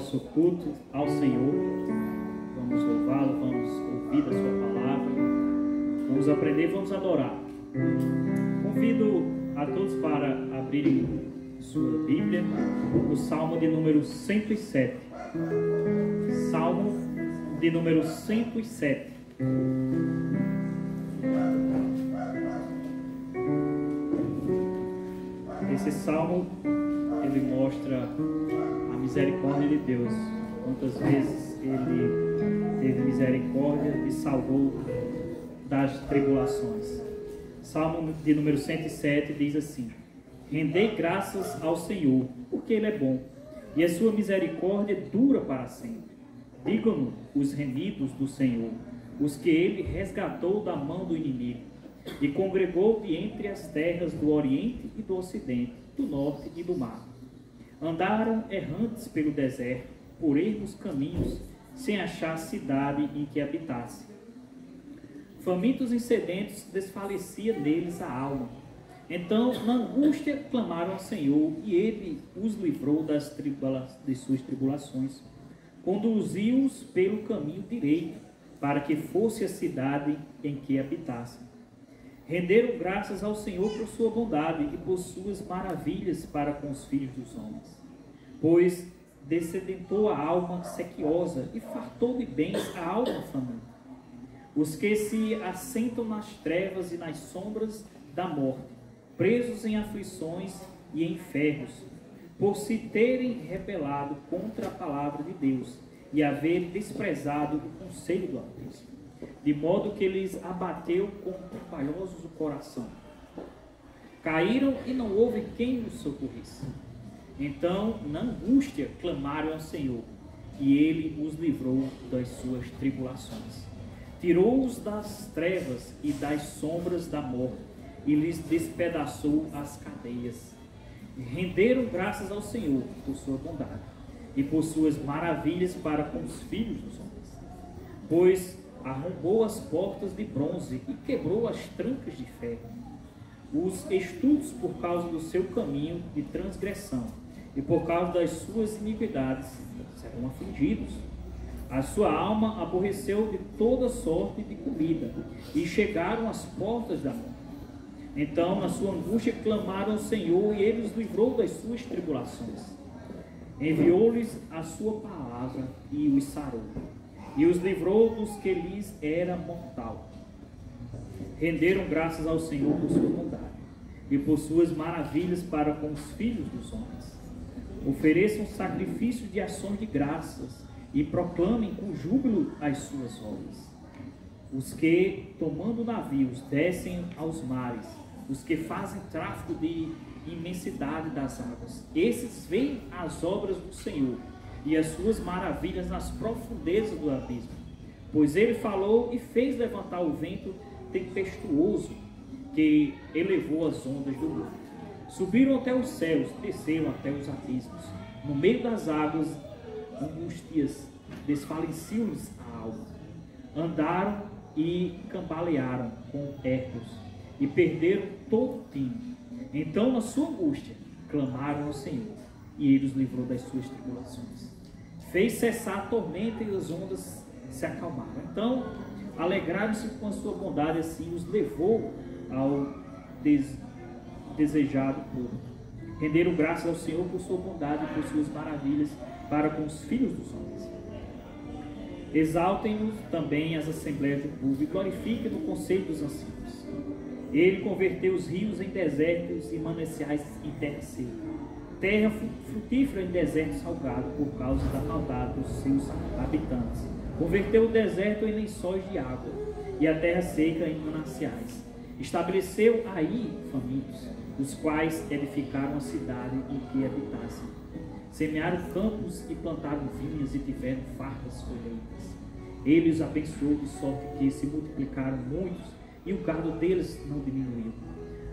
nosso culto ao Senhor. Vamos louvá-lo, vamos ouvir a sua palavra, vamos aprender, vamos adorar. Convido a todos para abrirem sua Bíblia no Salmo de número 107. Salmo de número 107. Esse salmo, ele mostra a misericórdia de Deus. Quantas vezes ele teve misericórdia e salvou das tribulações. Salmo de número 107 diz assim: rendei graças ao Senhor, porque Ele é bom, e a sua misericórdia dura para sempre. Digam-no os remidos do Senhor, os que Ele resgatou da mão do inimigo, e congregou de entre as terras do Oriente e do Ocidente, do Norte e do Mar. Andaram errantes pelo deserto, por ermos caminhos, sem achar cidade em que habitasse. Famintos e sedentos, desfalecia neles a alma. Então, na angústia, clamaram ao Senhor, e Ele os livrou de suas tribulações. Conduziu-os pelo caminho direito, para que fosse a cidade em que habitassem. Renderam graças ao Senhor por sua bondade e por suas maravilhas para com os filhos dos homens. Pois descedentou a alma sequiosa e fartou de bens a alma faminta. Os que se assentam nas trevas e nas sombras da morte, presos em aflições e em ferros, por se terem rebelado contra a palavra de Deus e haverem desprezado o conselho do Altíssimo, de modo que lhes abateu com trabalhosos o coração. Caíram e não houve quem os socorresse. Então, na angústia, clamaram ao Senhor, e Ele os livrou das suas tribulações. Tirou-os das trevas e das sombras da morte, e lhes despedaçou as cadeias. Renderam graças ao Senhor por sua bondade, e por suas maravilhas para com os filhos dos homens. Pois arrombou as portas de bronze e quebrou as trancas de ferro. Os estudos por causa do seu caminho de transgressão e por causa das suas iniquidades serão afligidos. A sua alma aborreceu de toda sorte de comida e chegaram às portas da morte. Então, na sua angústia, clamaram ao Senhor, e Ele os livrou das suas tribulações. Enviou-lhes a sua palavra e os sarou, e os livrou dos que lhes era mortal. Renderam graças ao Senhor por sua bondade e por suas maravilhas para com os filhos dos homens. Ofereçam sacrifícios de ações de graças e proclamem com júbilo as suas obras. Os que, tomando navios, descem aos mares, os que fazem tráfico de imensidade das águas, esses veem as obras do Senhor e as suas maravilhas nas profundezas do abismo. Pois Ele falou e fez levantar o vento tempestuoso que elevou as ondas do mar. Subiram até os céus, desceram até os abismos. No meio das águas angustias, desfaleciu-lhes a alma. Andaram e cambalearam com erros e perderam todo o tino. Então, na sua angústia, clamaram ao Senhor, e Ele os livrou das suas tribulações. Fez cessar a tormenta e as ondas se acalmaram. Então, alegraram-se com a sua bondade, assim os levou ao desejado porto. Renderam graças ao Senhor por sua bondade e por suas maravilhas para com os filhos dos homens. Exaltem-nos também as assembleias do povo e glorifiquem no conselho dos anciãos. Ele converteu os rios em desertos e mananciais em terra seca, terra frutífera em deserto salgado por causa da maldade dos seus habitantes. Converteu o deserto em lençóis de água e a terra seca em mananciais. Estabeleceu aí famintos, os quais edificaram a cidade em que habitassem. Semearam campos e plantaram vinhas e tiveram fartas colheitas. Ele os abençoou de sorte que se multiplicaram muitos, e o gado deles não diminuiu.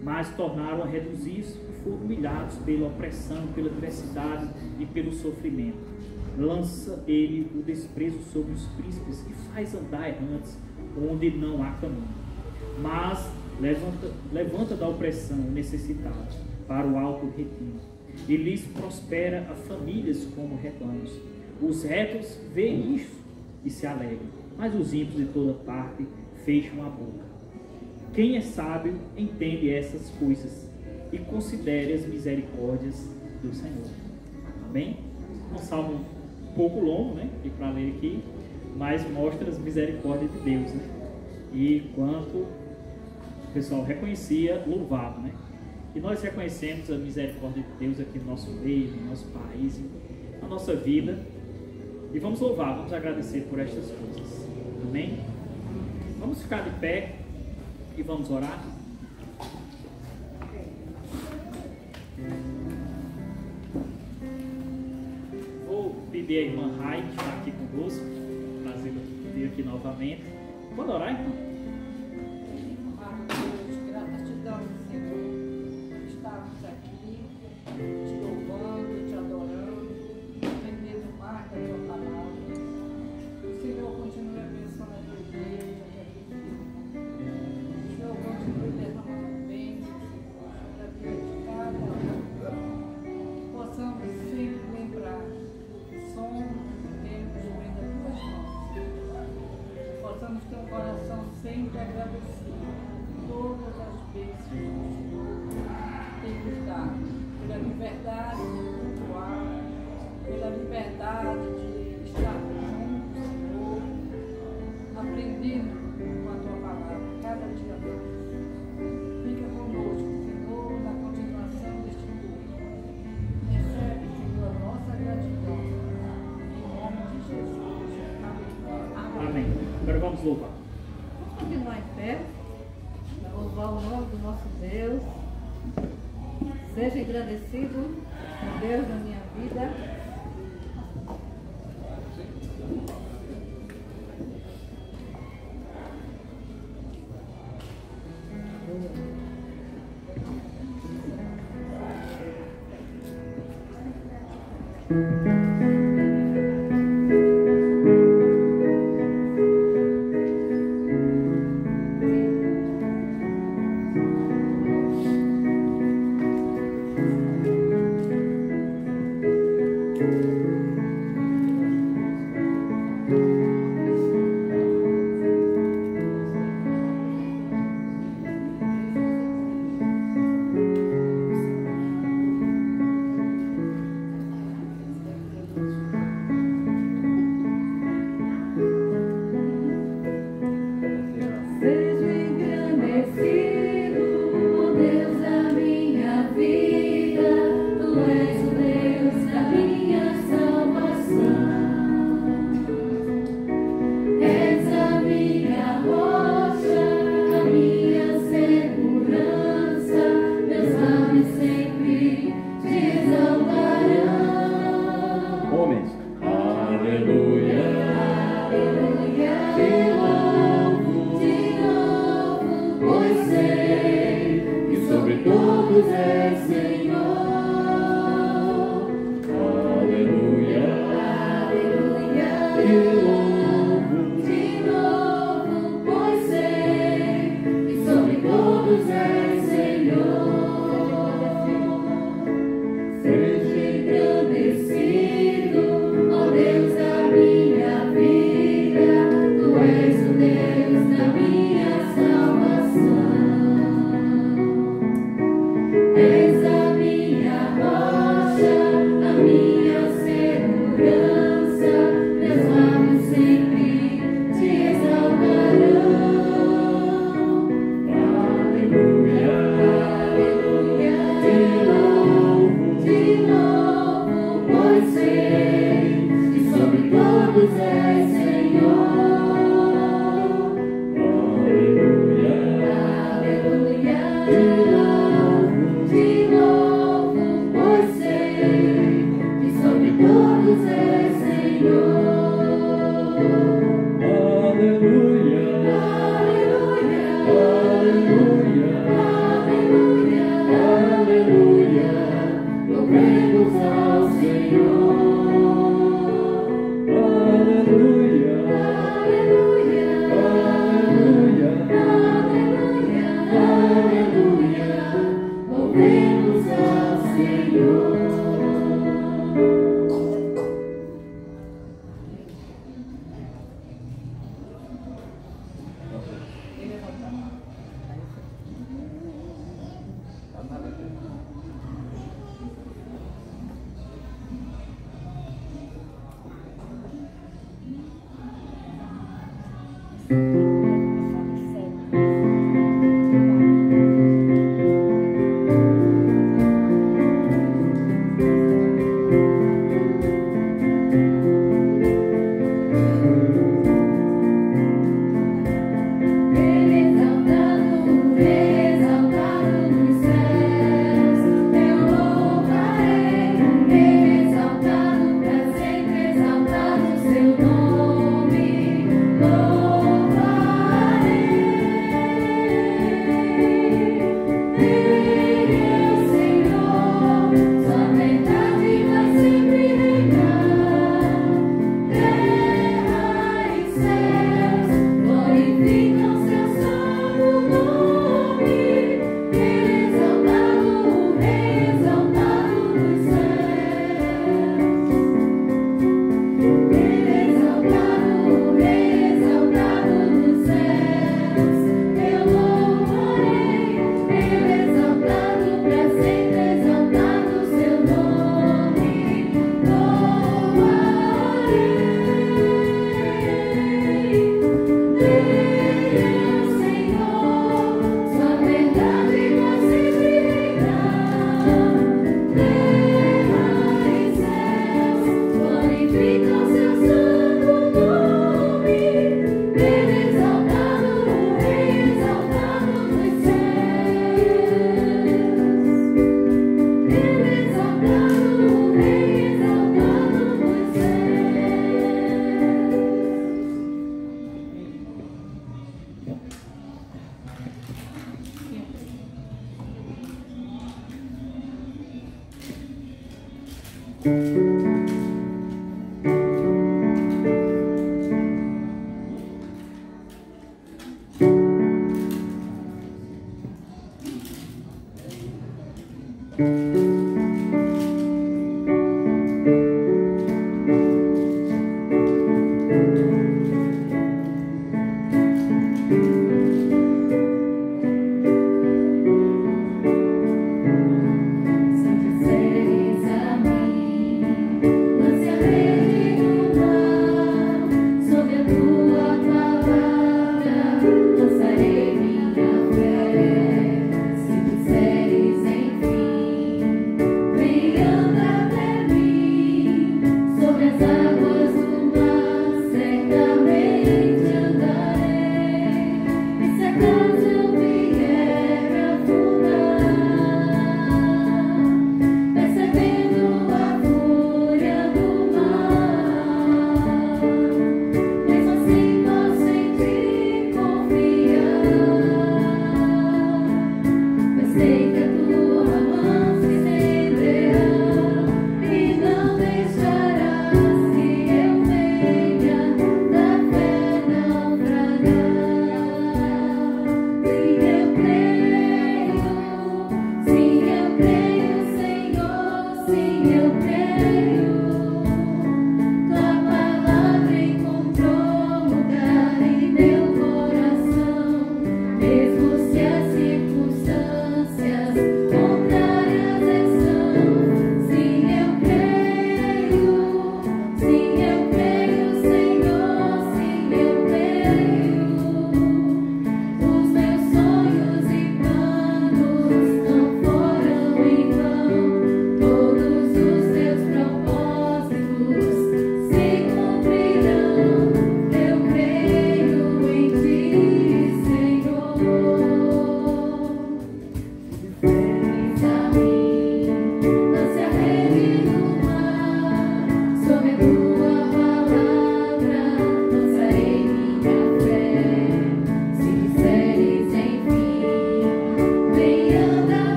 Mas tornaram a reduzir-se e foram humilhados pela opressão, pela adversidade e pelo sofrimento. Lança ele o desprezo sobre os príncipes e faz andar errantes onde não há caminho. Mas levanta da opressão o necessitado para o alto retiro, e lhes prospera a famílias como rebanhos. Os retos veem isso e se alegram, mas os ímpios de toda parte fecham a boca. Quem é sábio entende essas coisas e considere as misericórdias do Senhor. Amém? Um salmo um pouco longo, né? E para ler aqui, mas mostra as misericórdias de Deus, né? E quanto o pessoal reconhecia, louvava, né? E nós reconhecemos a misericórdia de Deus aqui no nosso meio, no nosso país, na nossa vida. E vamos louvar, vamos agradecer por estas coisas. Amém? Vamos ficar de pé e vamos orar. Vou pedir a irmã Rai, que está aqui conosco, trazê-la aqui novamente. Pode orar, irmã? Gratidão, Senhor, por estarmos aqui, te louvando, te adorando, aprendendo mais da tua palavra. O Senhor continue abençoando a tua igreja, o Senhor continue derramando bênçãos sobre a vida de cada um. Possamos sempre lembrar que somos pequenos vem das tuas mãos. Possamos ter um coração sempre agradecido por todas as bênçãos que o Senhor tem nos dado, pela liberdade de cultuar, pela liberdade de estar juntos, Senhor, aprendendo com a tua palavra cada dia mais. Fica conosco, Senhor, na continuação deste culto. Recebe, Senhor, a nossa gratidão. Em nome de Jesus. Amém. Amém. Agora vamos louvar. Vamos continuar em pé, louvar o nome do nosso Deus. Seja agradecido com Deus na minha vida. Mas você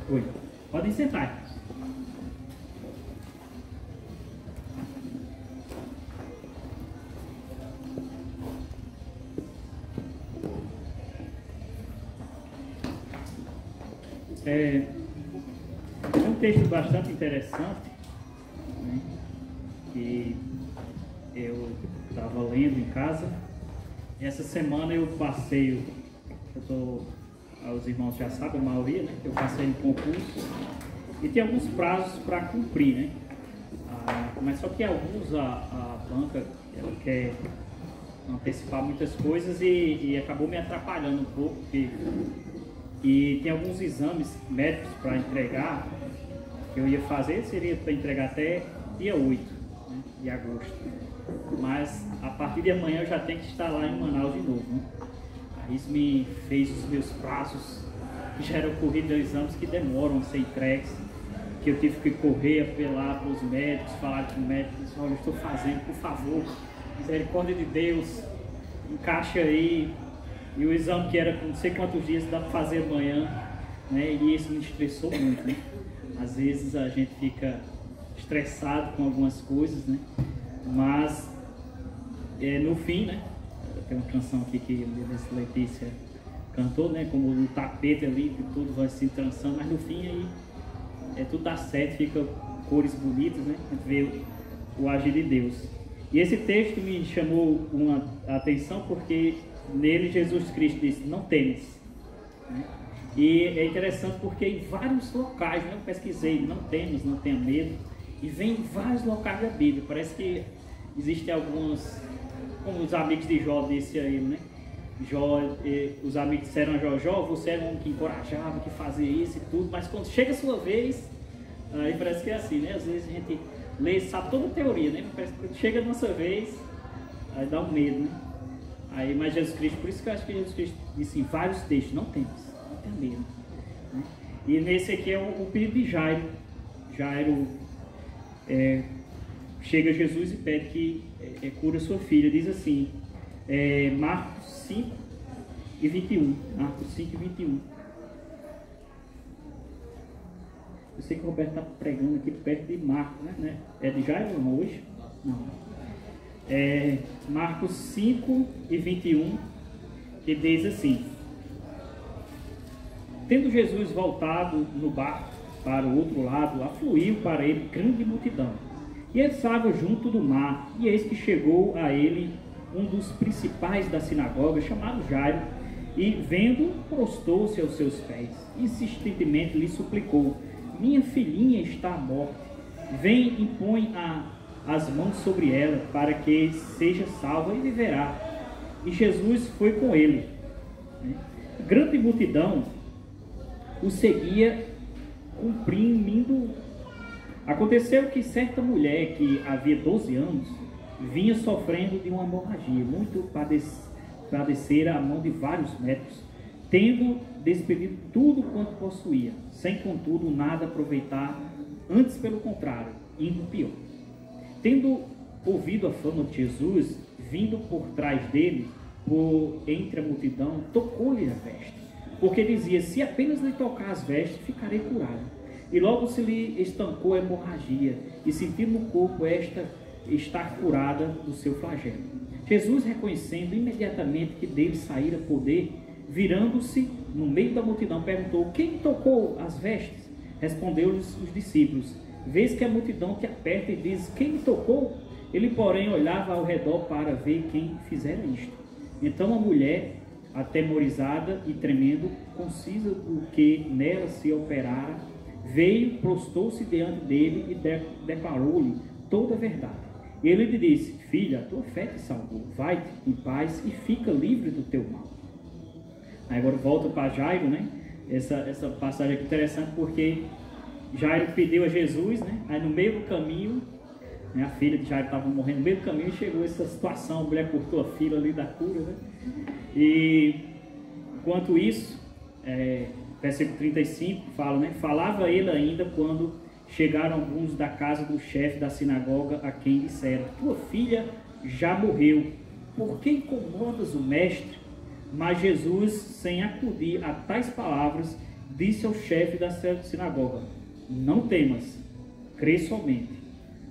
Oi, podem sentar. É um texto bastante interessante, né, que eu estava lendo em casa. Essa semana eu passei, os irmãos já sabem, a maioria, né, que eu passei no concurso e tem alguns prazos para cumprir, né? Mas só que alguns a banca ela quer antecipar muitas coisas e acabou me atrapalhando um pouco, e tem alguns exames médicos para entregar, que eu ia fazer, seria para entregar até dia 8, né, de agosto. Mas a partir de amanhã eu já tenho que estar lá em Manaus de novo, né? Aí isso me fez os meus prazos, que já eram corridos de exames que demoram a ser entregues, que eu tive que correr, apelar para os médicos, falar com o médico, disse, olha, eu estou fazendo, por favor, misericórdia de Deus, encaixa aí. E o exame que era com não sei quantos dias dá para fazer amanhã, né? E isso me estressou muito, né? Às vezes a gente fica estressado com algumas coisas, né? Mas no fim, né? Tem uma canção aqui que a Letícia cantou, né? Como o tapete ali, que tudo vai se trançando, mas no fim aí tudo dá certo, fica cores bonitas, né? A gente vê o agir de Deus. E esse texto me chamou uma atenção porque nele Jesus Cristo disse, não temes, né? E é interessante porque em vários locais, né, eu pesquisei, não temas, não tenha medo, e vem em vários locais da Bíblia. Parece que existem alguns, como os amigos de Jó disse a ele, né? Os amigos disseram a Jó, você era um homem que encorajava, que fazia isso e tudo, mas quando chega a sua vez, aí parece que é assim, né? Às vezes a gente lê, sabe toda a teoria, né? Parece que quando chega a nossa vez, aí dá um medo, né? Aí, mas Jesus Cristo, por isso que eu acho que Jesus Cristo disse em vários textos, não tenha medo, né? E nesse aqui é o pedido de Jairo. Jairo chega a Jesus e pede que cura sua filha. Diz assim, Marcos 5 e 21. Marcos 5 e 21. Eu sei que o Roberto está pregando aqui perto de Marcos, né? É de Jairo ou não hoje? Não. Marcos 5 e 21, que diz assim, tendo Jesus voltado no barco para o outro lado, afluiu para ele grande multidão, e ele estava junto do mar, e eis que chegou a ele um dos principais da sinagoga, chamado Jairo, e vendo, prostou-se aos seus pés, insistentemente lhe suplicou, minha filhinha está morta, vem e põe as mãos sobre ela, para que seja salva e viverá. E Jesus foi com ele, né? Grande multidão o seguia, cumprindo. Aconteceu que certa mulher, que havia 12 anos, vinha sofrendo de uma hemorragia, muito padecera a mão de vários médicos, tendo despedido tudo quanto possuía, sem contudo nada aproveitar, antes pelo contrário, indo pior. Tendo ouvido a fama de Jesus, vindo por trás dele, por entre a multidão, tocou-lhe a veste, porque dizia, se apenas lhe tocar as vestes, ficarei curado. E logo se lhe estancou a hemorragia, e sentindo no corpo estar curada do seu flagelo. Jesus, reconhecendo imediatamente que dele saíra poder, virando-se no meio da multidão, perguntou, quem tocou as vestes? Respondeu-lhes os discípulos, vês que a multidão te aperta e diz, quem me tocou? Ele, porém, olhava ao redor para ver quem fizera isto. Então a mulher, atemorizada e tremendo, concisa do que nela se operara, veio, prostou-se diante dele e declarou-lhe toda a verdade. Ele lhe disse, filha, a tua fé te salvou, vai-te em paz e fica livre do teu mal. Aí agora volta para Jairo, né? Essa passagem aqui é interessante porque Jairo pediu a Jesus, né? Aí no meio do caminho, né, a filha de Jairo estava morrendo, no meio do caminho chegou essa situação, a mulher cortou a fila ali da cura, né? E enquanto isso, versículo 35 fala, né? Falava ele ainda quando chegaram alguns da casa do chefe da sinagoga, a quem disseram: tua filha já morreu, por que incomodas o mestre? Mas Jesus, sem acudir a tais palavras, disse ao chefe da sinagoga: não temas, crê somente.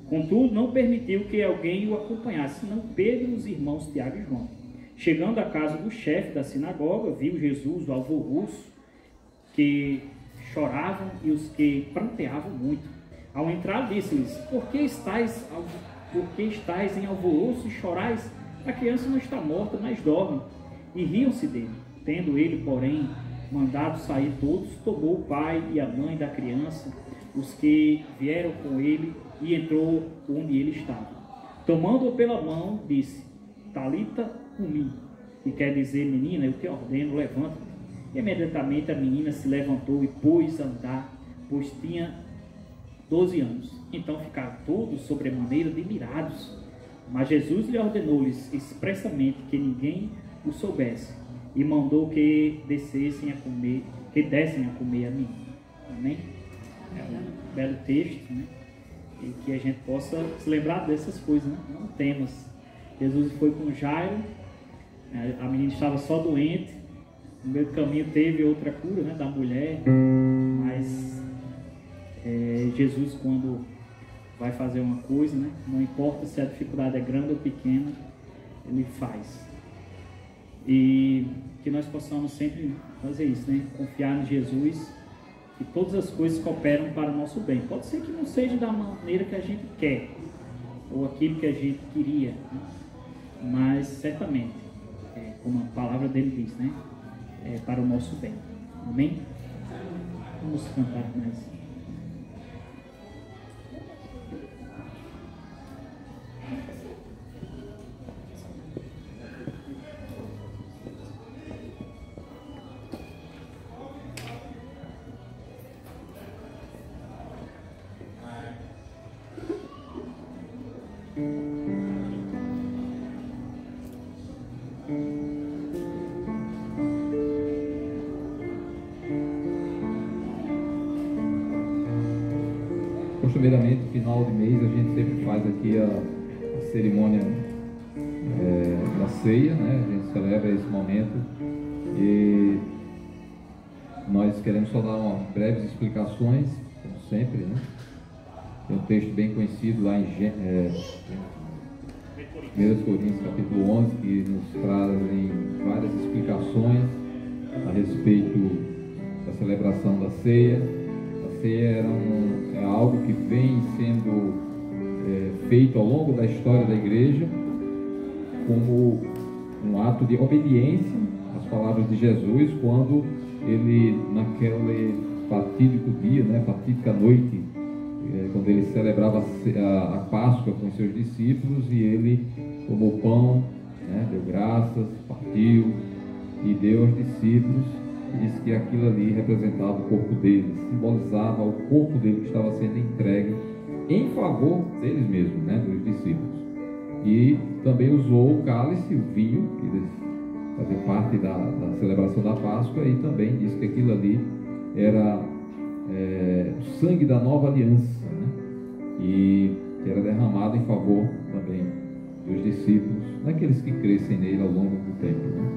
Contudo, não permitiu que alguém o acompanhasse, senão Pedro e os irmãos Tiago e João. Chegando à casa do chefe da sinagoga, viu Jesus o alvoroço, que choravam e os que pranteavam muito. Ao entrar, disse-lhes: por que estáis em alvoroço e chorais? A criança não está morta, mas dorme. E riam-se dele. Tendo ele, porém, mandado sair todos, tomou o pai e a mãe da criança, os que vieram com ele, e entrou onde ele estava. Tomando-o pela mão, disse: Talita cumi, que quer dizer: menina, eu te ordeno, levanta-te. E imediatamente a menina se levantou e pôs a andar, pois tinha 12 anos. Então ficaram todos sobremaneira admirados. Mas Jesus lhe ordenou-lhes expressamente que ninguém o soubesse, e mandou que dessem a comer a mim. Amém? É um belo texto, né? E que a gente possa se lembrar dessas coisas, né? Não temas. Jesus foi com Jairo, a menina estava só doente, no meio do caminho teve outra cura, né, da mulher, mas Jesus, quando vai fazer uma coisa, né, não importa se a dificuldade é grande ou pequena, ele faz. E que nós possamos sempre fazer isso, né? Confiar em Jesus, que todas as coisas cooperam para o nosso bem. Pode ser que não seja da maneira que a gente quer, ou aquilo que a gente queria, né? Mas certamente, como a palavra dele diz, né? É para o nosso bem. Amém? Vamos cantar mais. Costumeiramente, final de mês, a gente sempre faz aqui a cerimônia da ceia, né? A gente celebra esse momento e nós queremos só dar breves explicações, como sempre, né? Tem um texto bem conhecido lá em 1 Coríntios capítulo 11, que nos trazem várias explicações a respeito da celebração da ceia. A ceia é algo que vem sendo feito ao longo da história da igreja como um ato de obediência às palavras de Jesus, quando ele, naquele fatídico dia, né, fatídica noite, quando ele celebrava a Páscoa com os seus discípulos, e ele tomou pão, né, deu graças, partiu e deu aos discípulos, e disse que aquilo ali representava o corpo dele, simbolizava o corpo dele que estava sendo entregue em favor deles mesmos, né, dos discípulos. E também usou o cálice, o vinho, que fazia parte da celebração da Páscoa, e também disse que aquilo ali era o sangue da nova aliança, né? E que era derramado em favor também dos discípulos, daqueles que crescem nele ao longo do tempo, né?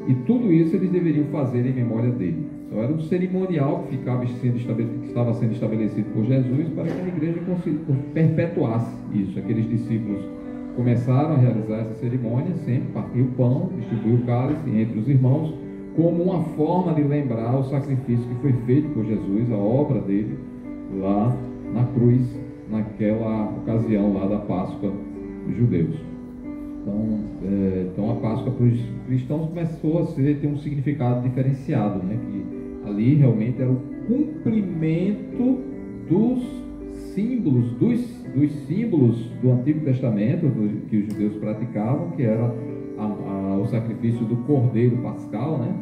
E tudo isso eles deveriam fazer em memória dele. Então era um cerimonial que estava sendo estabelecido por Jesus para que a igreja perpetuasse isso. Aqueles discípulos começaram a realizar essa cerimônia, sempre partir o pão, distribuir o cálice entre os irmãos, como uma forma de lembrar o sacrifício que foi feito por Jesus, a obra dele lá na cruz, naquela ocasião lá da Páscoa dos judeus. Então a Páscoa para os cristãos começou a ter um significado diferenciado, né? Que ali realmente era o cumprimento dos símbolos do Antigo Testamento que os judeus praticavam, que era o sacrifício do Cordeiro Pascal, né?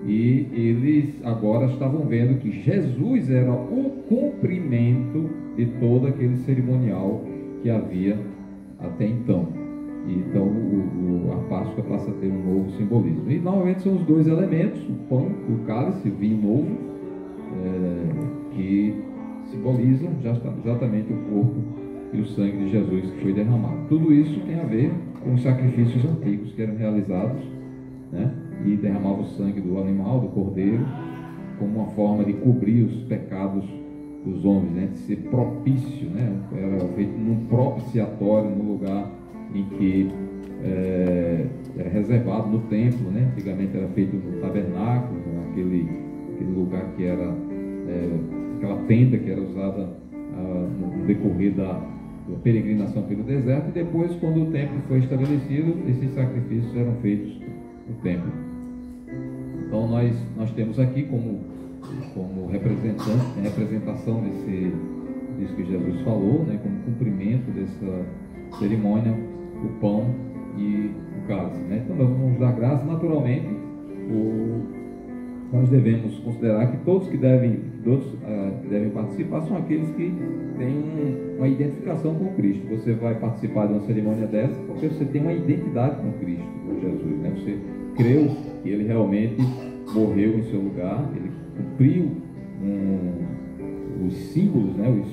E eles agora estavam vendo que Jesus era o cumprimento de todo aquele cerimonial que havia até então. Então a Páscoa passa a ter um novo simbolismo. E normalmente são os dois elementos, o pão, o cálice, o vinho novo, que simbolizam exatamente o corpo e o sangue de Jesus que foi derramado. Tudo isso tem a ver com os sacrifícios antigos que eram realizados, né? E derramava o sangue do animal, do cordeiro, como uma forma de cobrir os pecados dos homens, né? De ser propício, né? Era feito num propiciatório, no lugar em que era reservado no templo, né? Antigamente era feito no tabernáculo, aquele lugar que era aquela tenda que era usada no decorrer da peregrinação pelo deserto, e depois, quando o templo foi estabelecido, esses sacrifícios eram feitos no templo. Então nós temos aqui como representação disso que Jesus falou, né, como cumprimento dessa cerimônia, o pão e o cálice, né? Então nós vamos dar graça. Naturalmente, nós devemos considerar que todos que devem participar são aqueles que têm uma identificação com Cristo. Você vai participar de uma cerimônia dessa porque você tem uma identidade com Cristo, com Jesus, né? Você creu que Ele realmente morreu em seu lugar, Ele cumpriu os símbolos, né?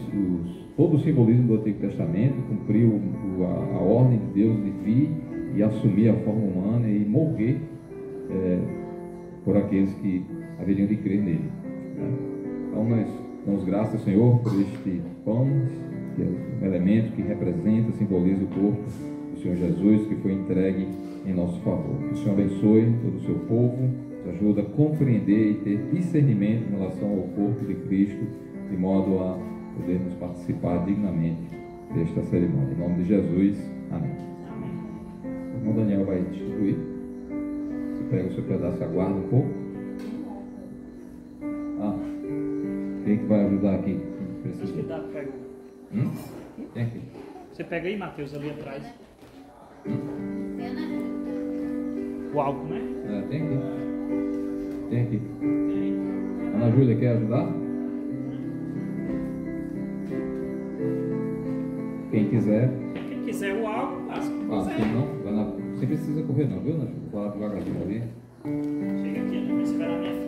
Todo o simbolismo do Antigo Testamento, cumpriu a ordem de Deus de vir e assumir a forma humana e morrer por aqueles que haveriam de crer nele, né? Então nós damos graças ao Senhor por este pão, que é um elemento que representa, simboliza o corpo do Senhor Jesus, que foi entregue em nosso favor. Que o Senhor abençoe todo o seu povo, nos ajuda a compreender e ter discernimento em relação ao corpo de Cristo, de modo a podermos participar dignamente desta cerimônia. Em nome de Jesus, amém. O irmão Daniel vai distribuir. Você pega o seu pedaço e aguarda um pouco. Quem que vai ajudar aqui? Acho que dá, pega. Tem aqui. Você pega aí, Mateus, ali atrás. O álcool, né? Tem aqui. Tem aqui. Ana Júlia, quer ajudar? Quem quiser. Quem quiser o álcool, lasca. Quem não, vai na... Você precisa correr não, viu, Ana Júlia? Vai lá devagarzinho ali. Chega aqui, Ana, você vai na minha frente.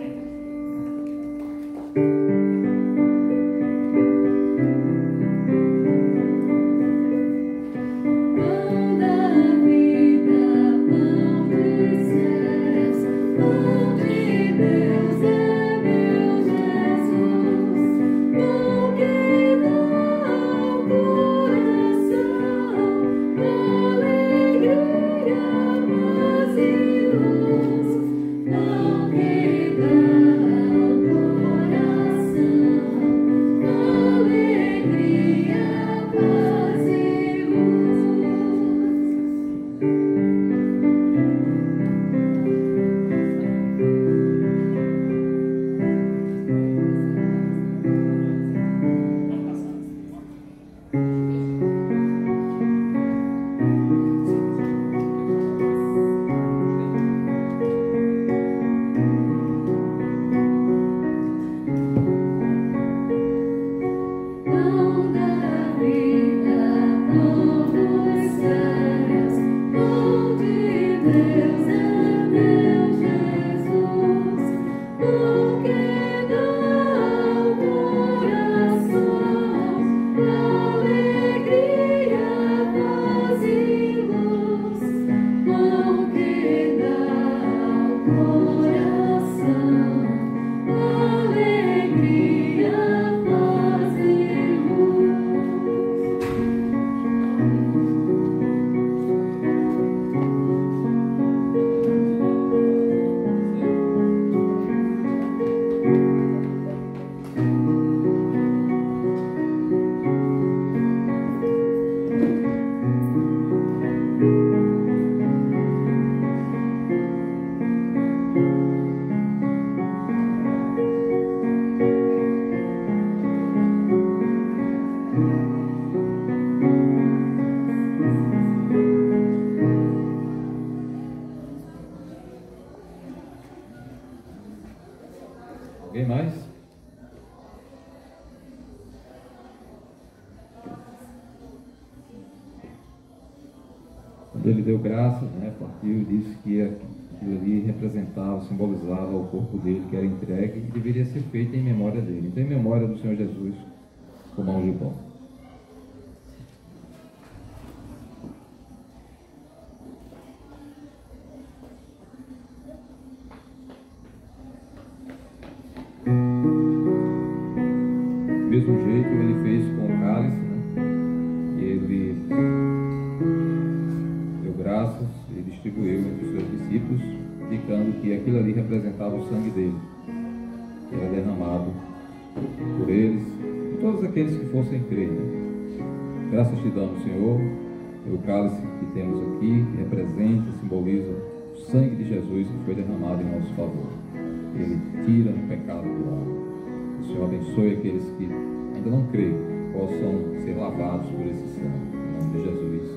Alguém mais? Quando ele deu graças, né, partiu e disse que aquilo ali representava, simbolizava o corpo dele que era entregue e deveria ser feito em memória dele. Então, em memória do Senhor Jesus, com mãos de pão. Do mesmo jeito ele fez com o cálice, né? E ele deu graças e distribuiu entre os seus discípulos, indicando que aquilo ali representava o sangue dele, que era derramado por eles, por todos aqueles que fossem crer. Graças te damos, Senhor, pelo cálice que temos aqui, que representa, simboliza o sangue de Jesus que foi derramado em nosso favor. Ele tira o pecado do homem. O Senhor abençoe aqueles que ainda não creem, possam ser lavados por esse sangue. Em nome de Jesus.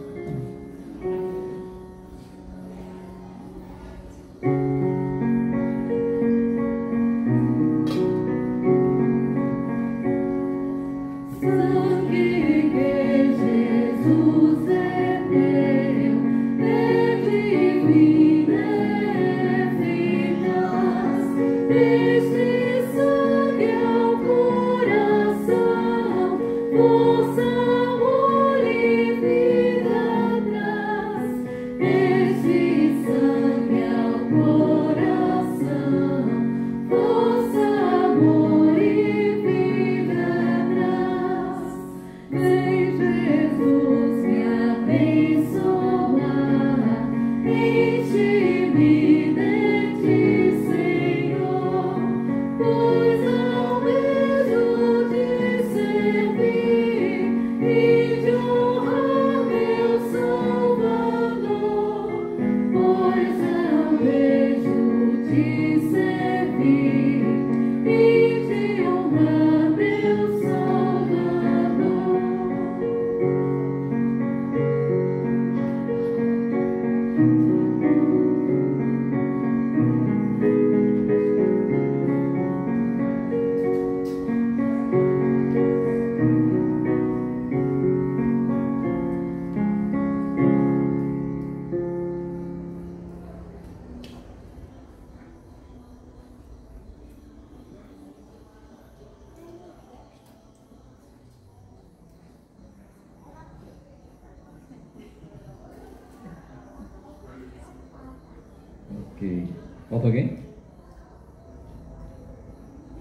Ok. Falta alguém?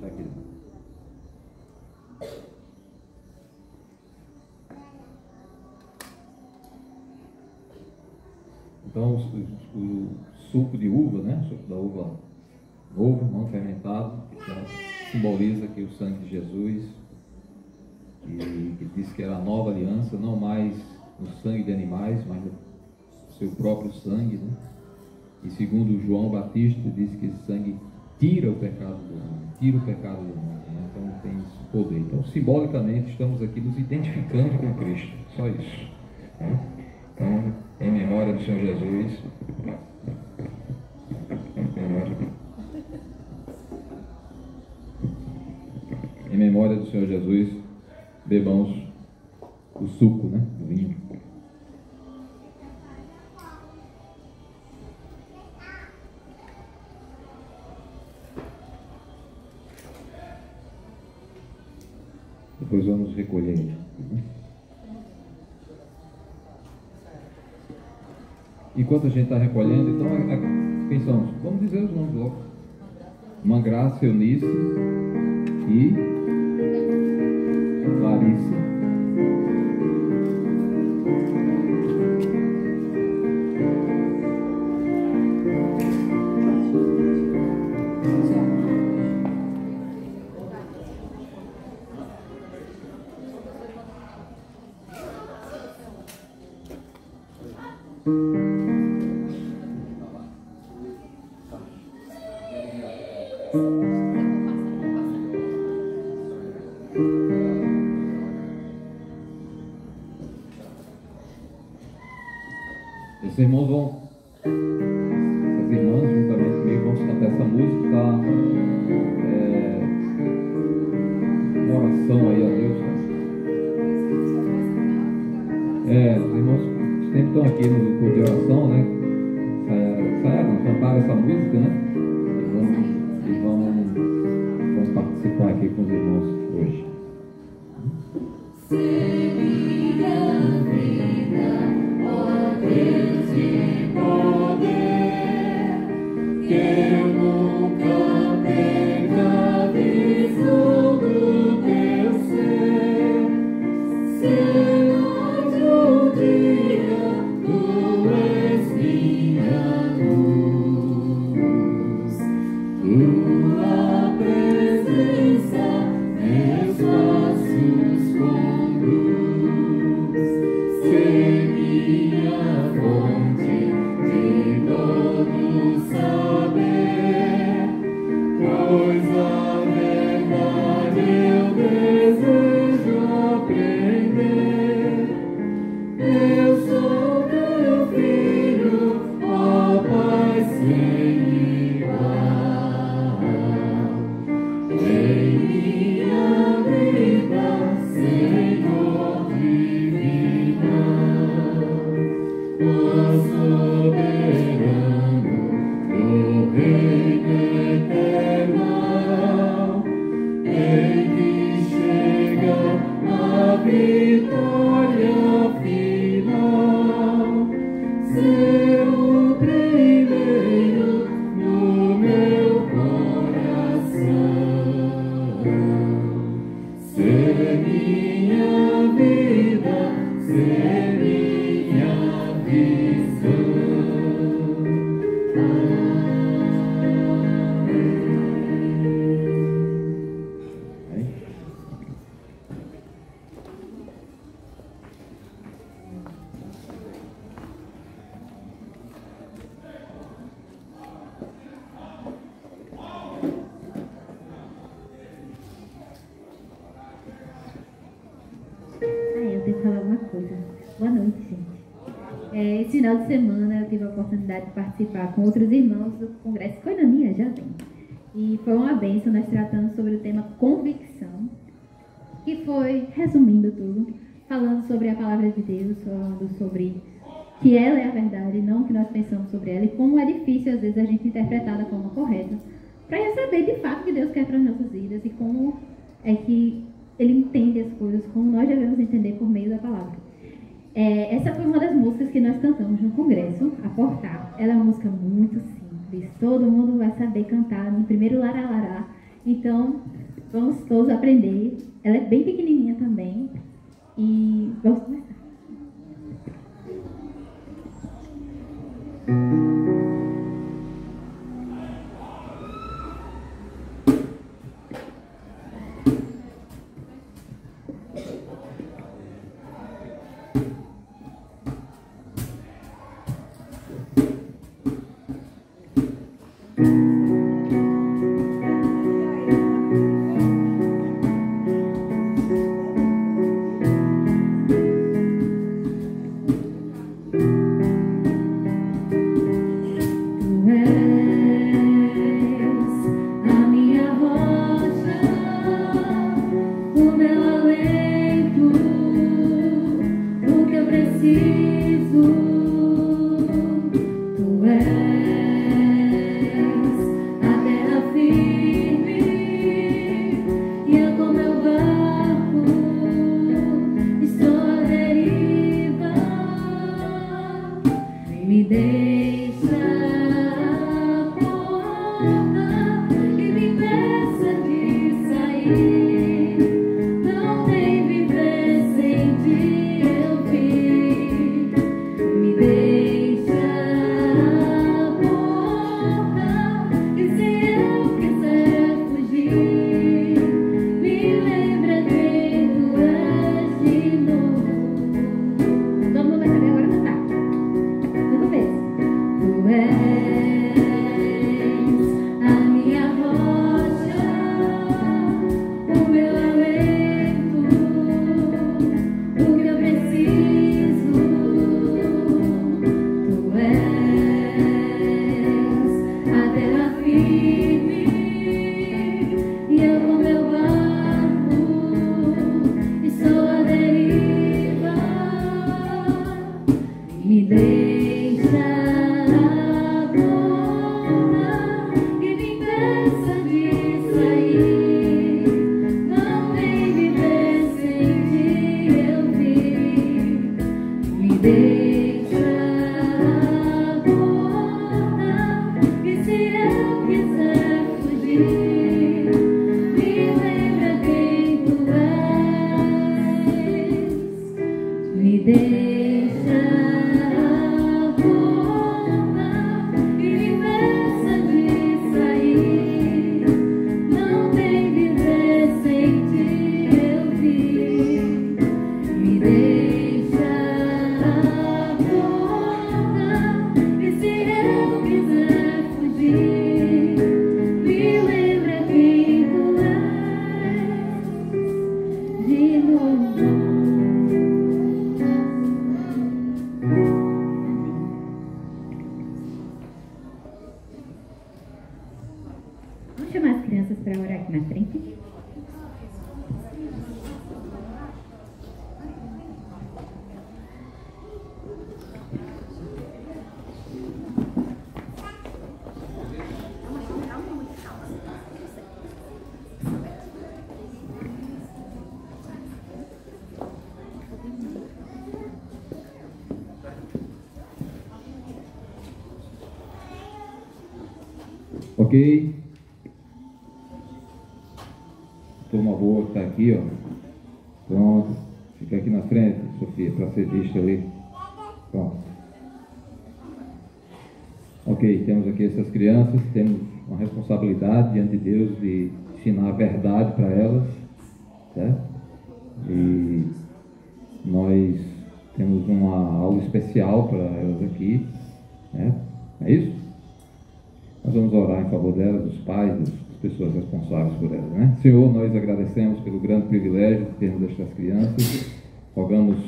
Aqui. Então, o suco de uva, né? O suco da uva novo, não fermentado, que simboliza aqui o sangue de Jesus, que diz que era a nova aliança, não mais no sangue de animais, mas no seu próprio sangue, né? E segundo João Batista, diz que esse sangue tira o pecado do homem, tira o pecado do homem, né? Então tem esse poder. Então, simbolicamente, estamos aqui nos identificando com Cristo, só isso, né? Então, em memória do Senhor Jesus, em memória do Senhor Jesus, bebamos o suco, né? O vinho. Depois vamos recolher. Enquanto a gente está recolhendo, então, quem são? Vamos dizer os nomes logo. Mangraça, Eunice e Larissa. Esses irmãos vão, essas irmãs juntamente comigo vão cantar essa música, tá? Uma oração aí a Deus, né? Os irmãos sempre estão aqui no culto de oração, né? Cantaram essa música, né? E vão participar aqui com os irmãos hoje. Esse final de semana eu tive a oportunidade de participar com outros irmãos do Congresso Coinonia, já tem. E foi uma bênção, nós tratamos sobre o tema convicção, que foi, resumindo tudo, falando sobre a palavra de Deus, falando sobre que ela é a verdade, não o que nós pensamos sobre ela, e como é difícil às vezes a gente interpretar da forma correta, para receber de fato o que Deus quer para as nossas vidas e como é que Ele entende as coisas, como nós devemos entender por meio da palavra. Essa foi uma das músicas que nós cantamos no congresso, a Portar. Ela é uma música muito simples, todo mundo vai saber cantar no primeiro lará. Então, vamos todos aprender. Ela é bem pequenininha também e vamos começar. Ok? Turma boa que está aqui, ó. Pronto. Fica aqui na frente, Sofia, para ser vista ali. Pronto. Ok, temos aqui essas crianças, temos uma responsabilidade diante de Deus de ensinar a verdade para elas, certo? E nós temos uma aula especial para elas aqui, né? É isso? Nós vamos orar em favor delas, dos pais, das pessoas responsáveis por elas, né? Senhor, nós agradecemos pelo grande privilégio de termos estas crianças, rogamos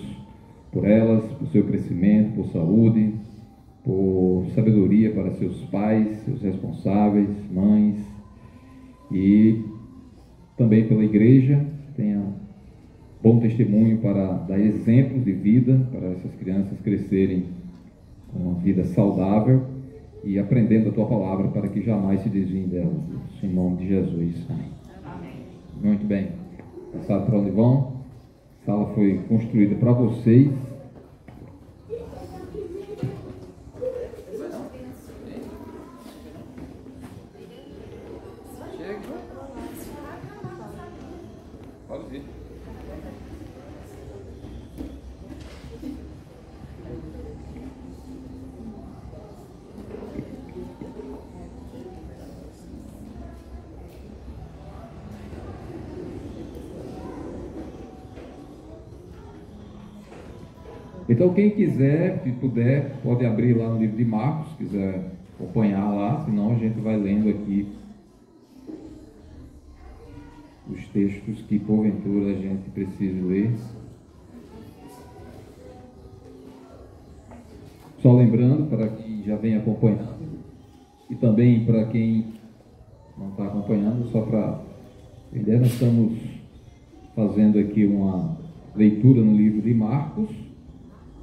por elas, por seu crescimento, por saúde, por sabedoria para seus pais, seus responsáveis, mães, e também pela igreja, tenha bom testemunho para dar exemplos de vida para essas crianças crescerem com uma vida saudável e aprendendo a tua palavra para que jamais se desviem delas. Em nome de Jesus. Amém. Muito bem. Passaram para onde vão? A sala foi construída para vocês. Pode vir. Então, quem quiser, se puder, pode abrir lá no livro de Marcos, se quiser acompanhar lá, senão a gente vai lendo aqui os textos que porventura a gente precise ler. Só lembrando, para quem já vem acompanhando, e também para quem não está acompanhando, só para entender, nós estamos fazendo aqui uma leitura no livro de Marcos.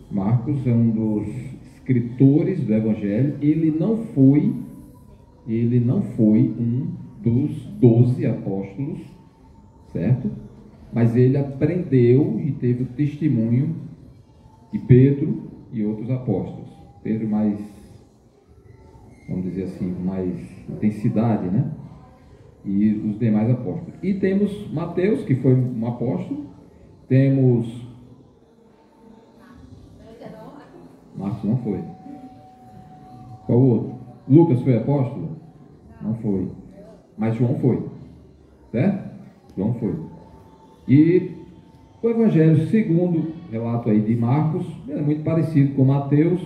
Marcos é um dos escritores do Evangelho. Ele não foi um dos 12 apóstolos, certo? Mas ele aprendeu e teve o testemunho de Pedro e outros apóstolos. Pedro mais, vamos dizer assim, mais intensidade, né? E os demais apóstolos. E temos Mateus, que foi um apóstolo. Temos Marcos não foi. Qual o outro? Lucas foi apóstolo? Não foi. Mas João foi. Certo? João foi. E o Evangelho, segundo o relato aí de Marcos, é muito parecido com Mateus,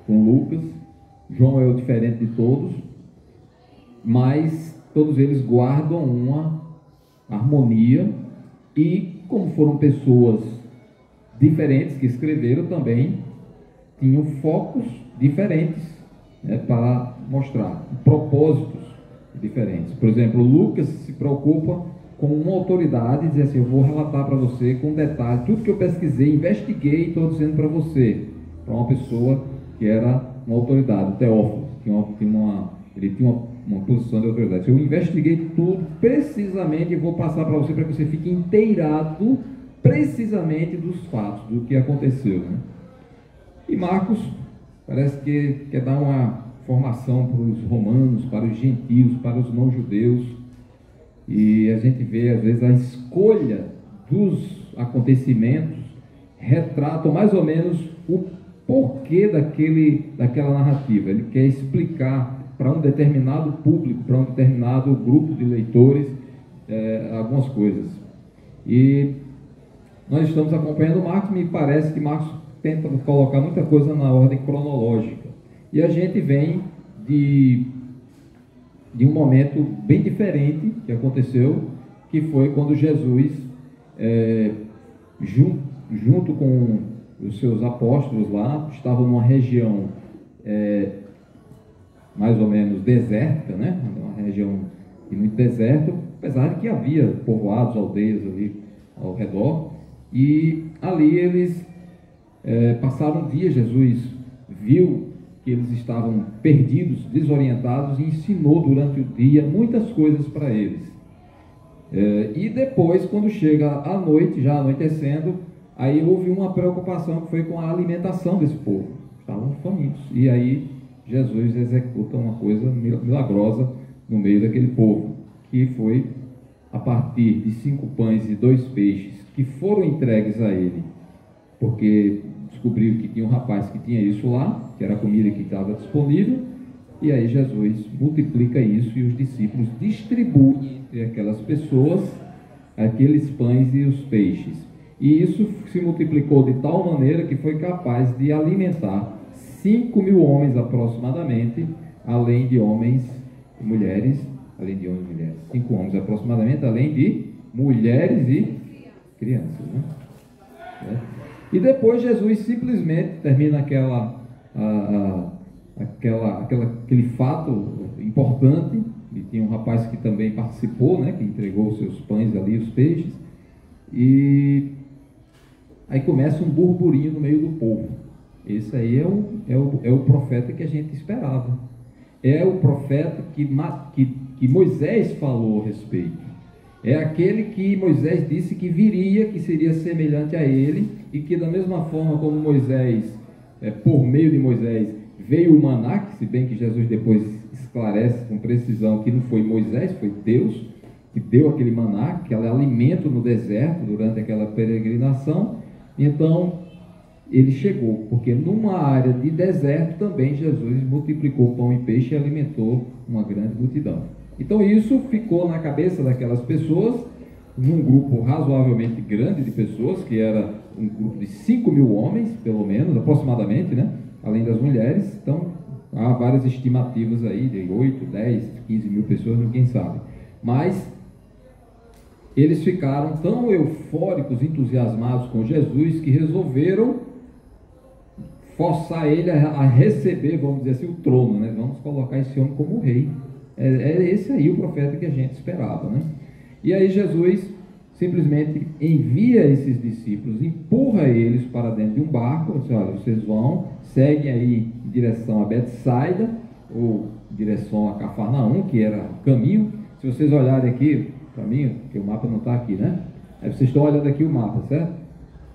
com Lucas. João é o diferente de todos, mas todos eles guardam uma harmonia e, como foram pessoas diferentes que escreveram, também tinham focos diferentes, né, para mostrar propósitos diferentes. Por exemplo, Lucas se preocupa com uma autoridade e diz assim: eu vou relatar para você com detalhe tudo que eu pesquisei, investiguei e estou dizendo para você, para uma pessoa que era uma autoridade, o Teófilo, ele tinha uma posição de autoridade. Eu investiguei tudo precisamente e vou passar para você que você fique inteirado precisamente dos fatos, do que aconteceu, né? E Marcos parece que quer dar uma formação para os romanos, para os gentios, para os não-judeus. E a gente vê, às vezes, a escolha dos acontecimentos retratam mais ou menos o porquê daquela narrativa. Ele quer explicar para um determinado público, para um determinado grupo de leitores, algumas coisas. E nós estamos acompanhando Marcos. Me parece que Marcos tenta colocar muita coisa na ordem cronológica. E a gente vem de um momento bem diferente que aconteceu, que foi quando Jesus, junto com os seus apóstolos lá, estavam numa região mais ou menos desértica, né? Uma região de muito deserto, apesar de que havia povoados, aldeias ali ao redor, e ali eles passaram um dia. Jesus viu que eles estavam perdidos, desorientados, e ensinou durante o dia muitas coisas para eles. E depois, quando chega a noite, já anoitecendo, aí houve uma preocupação que foi com a alimentação desse povo. Estavam famintos. E aí Jesus executa uma coisa milagrosa no meio daquele povo, que foi a partir de 5 pães e 2 peixes que foram entregues a ele, porque descobriu que tinha um rapaz que tinha isso lá, que era a comida que estava disponível, e aí Jesus multiplica isso e os discípulos distribuem entre aquelas pessoas aqueles pães e os peixes. E isso se multiplicou de tal maneira que foi capaz de alimentar 5.000 homens aproximadamente, além de homens e mulheres, 5 homens aproximadamente, além de mulheres e crianças, né? E depois Jesus simplesmente termina aquele fato importante, e tinha um rapaz que também participou, né, que entregou os seus pães ali, os peixes, e aí começa um burburinho no meio do povo. Esse aí é o profeta que a gente esperava. É o profeta que Moisés falou a respeito. É aquele que Moisés disse que viria, que seria semelhante a ele, e que da mesma forma como Moisés, por meio de Moisés, veio o maná, que se bem que Jesus depois esclarece com precisão que não foi Moisés, foi Deus que deu aquele maná, aquele alimento no deserto durante aquela peregrinação. Então ele chegou, porque numa área de deserto também Jesus multiplicou pão e peixe e alimentou uma grande multidão. Então isso ficou na cabeça daquelas pessoas, num grupo razoavelmente grande de pessoas, que era um grupo de 5.000 homens, pelo menos, aproximadamente, né? Além das mulheres. Então há várias estimativas aí, de 8, 10, 15 mil pessoas, ninguém sabe. Mas eles ficaram tão eufóricos, entusiasmados com Jesus, que resolveram forçar ele a receber, vamos dizer assim, o trono, né? Vamos colocar esse homem como rei. É esse aí o profeta que a gente esperava, né? E aí Jesus simplesmente envia esses discípulos, empurra eles para dentro de um barco, diz: olha, vocês vão, seguem aí em direção a Betsaida, ou em direção a Cafarnaum, que era o caminho. Se vocês olharem aqui para mim, porque o mapa não está aqui, né? Aí vocês estão olhando aqui o mapa, certo?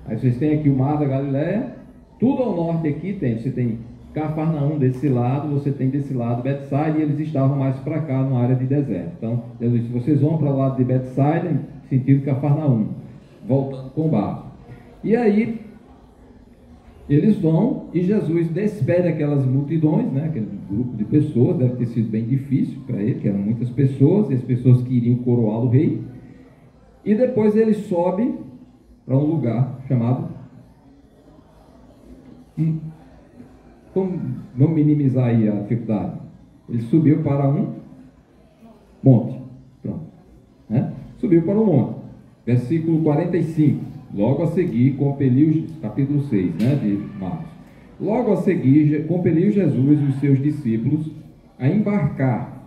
Aí vocês têm aqui o mar da Galileia, tudo ao norte aqui você tem Cafarnaum desse lado, você tem desse lado Betsaida, e eles estavam mais para cá, numa área de deserto. Então, Jesus disse: vocês vão para o lado de Betsaida, em sentido Cafarnaum, voltando com o barco. E aí, eles vão, e Jesus despede aquelas multidões, né, aquele grupo de pessoas. Deve ter sido bem difícil para ele, que eram muitas pessoas, e as pessoas que iriam coroar o rei. E depois ele sobe para um lugar chamado... Vamos minimizar aí a dificuldade. Ele subiu para um monte. Pronto. Né? Subiu para um monte. Versículo 45. Logo a seguir, compeliu, capítulo 6, né, de Marcos. Logo a seguir, compeliu Jesus e os seus discípulos a embarcar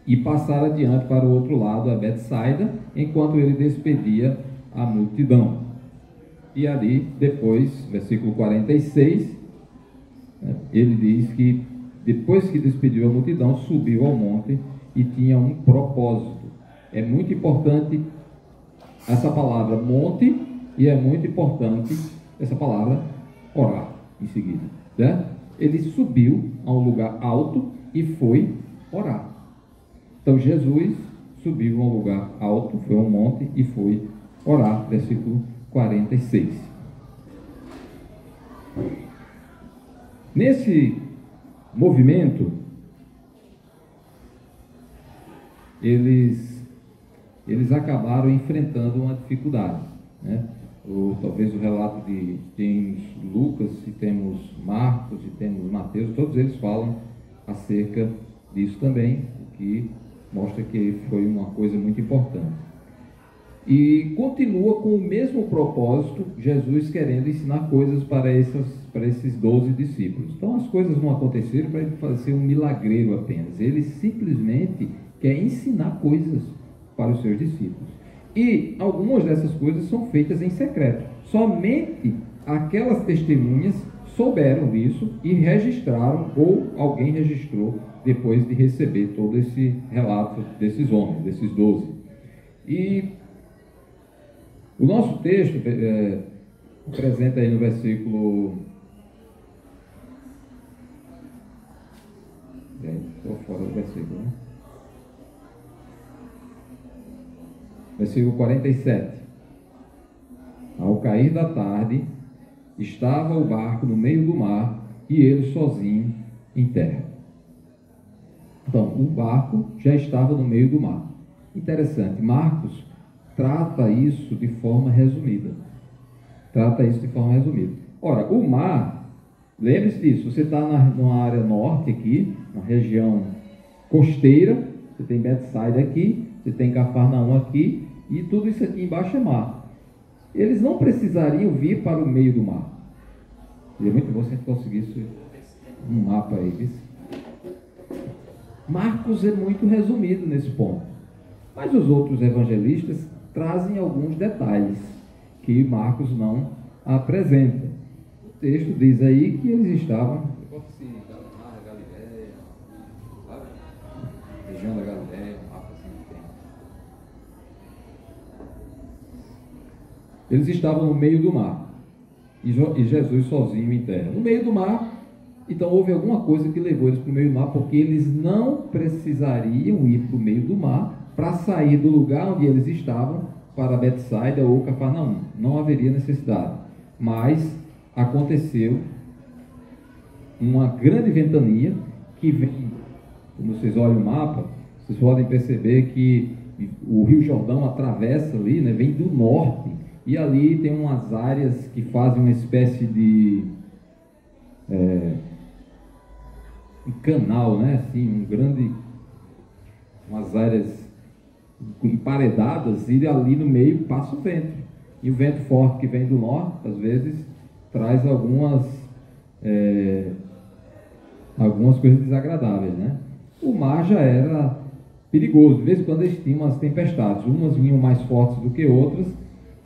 e passar adiante para o outro lado, a Betsaida, enquanto ele despedia a multidão. E ali, depois, versículo 46, ele diz que depois que despediu a multidão, subiu ao monte e tinha um propósito. É muito importante essa palavra monte, e é muito importante essa palavra orar em seguida, né? Ele subiu a um lugar alto e foi orar. Então Jesus subiu a um lugar alto, foi a um monte e foi orar, versículo 46. Nesse movimento, eles acabaram enfrentando uma dificuldade, né? Talvez o relato de temos Lucas, e temos Marcos, e temos Mateus, todos eles falam acerca disso também, o que mostra que foi uma coisa muito importante. E continua com o mesmo propósito, Jesus querendo ensinar coisas para esses 12 discípulos. Então as coisas não aconteceram para ele fazer um milagreiro apenas. Ele simplesmente quer ensinar coisas para os seus discípulos. E algumas dessas coisas são feitas em secreto. Somente aquelas testemunhas souberam disso e registraram, ou alguém registrou depois de receber todo esse relato desses homens, desses 12. E o nosso texto apresenta aí no versículo fora do versículo, né? Versículo 47. Ao cair da tarde, estava o barco no meio do mar e ele sozinho em terra. Então, o barco já estava no meio do mar. Interessante, Marcos trata isso de forma resumida. Ora, o mar, lembre-se disso, você está numa área norte aqui, na região costeira, você tem Betsaida aqui, você tem Cafarnaum aqui, e tudo isso aqui embaixo é mar. Eles não precisariam vir para o meio do mar. Seria muito bom se a gente conseguisse um mapa aí, viu? Marcos é muito resumido nesse ponto. Mas os outros evangelistas trazem alguns detalhes que Marcos não apresenta. O texto diz aí que eles estavam... região da Galileia, mapa assim que tem. Eles estavam no meio do mar. E Jesus sozinho em terra. No meio do mar, então houve alguma coisa que levou eles para o meio do mar, porque eles não precisariam ir para o meio do mar para sair do lugar onde eles estavam para Betsaida ou Cafarnaum. Não haveria necessidade. Mas aconteceu uma grande ventania que vem, quando vocês olham o mapa, vocês podem perceber que o Rio Jordão atravessa ali, né, vem do norte, e ali tem umas áreas que fazem uma espécie de um canal, né, assim, umas áreas emparedadas, e ali no meio passa o vento. E o vento forte que vem do norte, às vezes, traz algumas coisas desagradáveis, né? O mar já era perigoso, de vez em quando eles tinham umas tempestades, umas vinham mais fortes do que outras,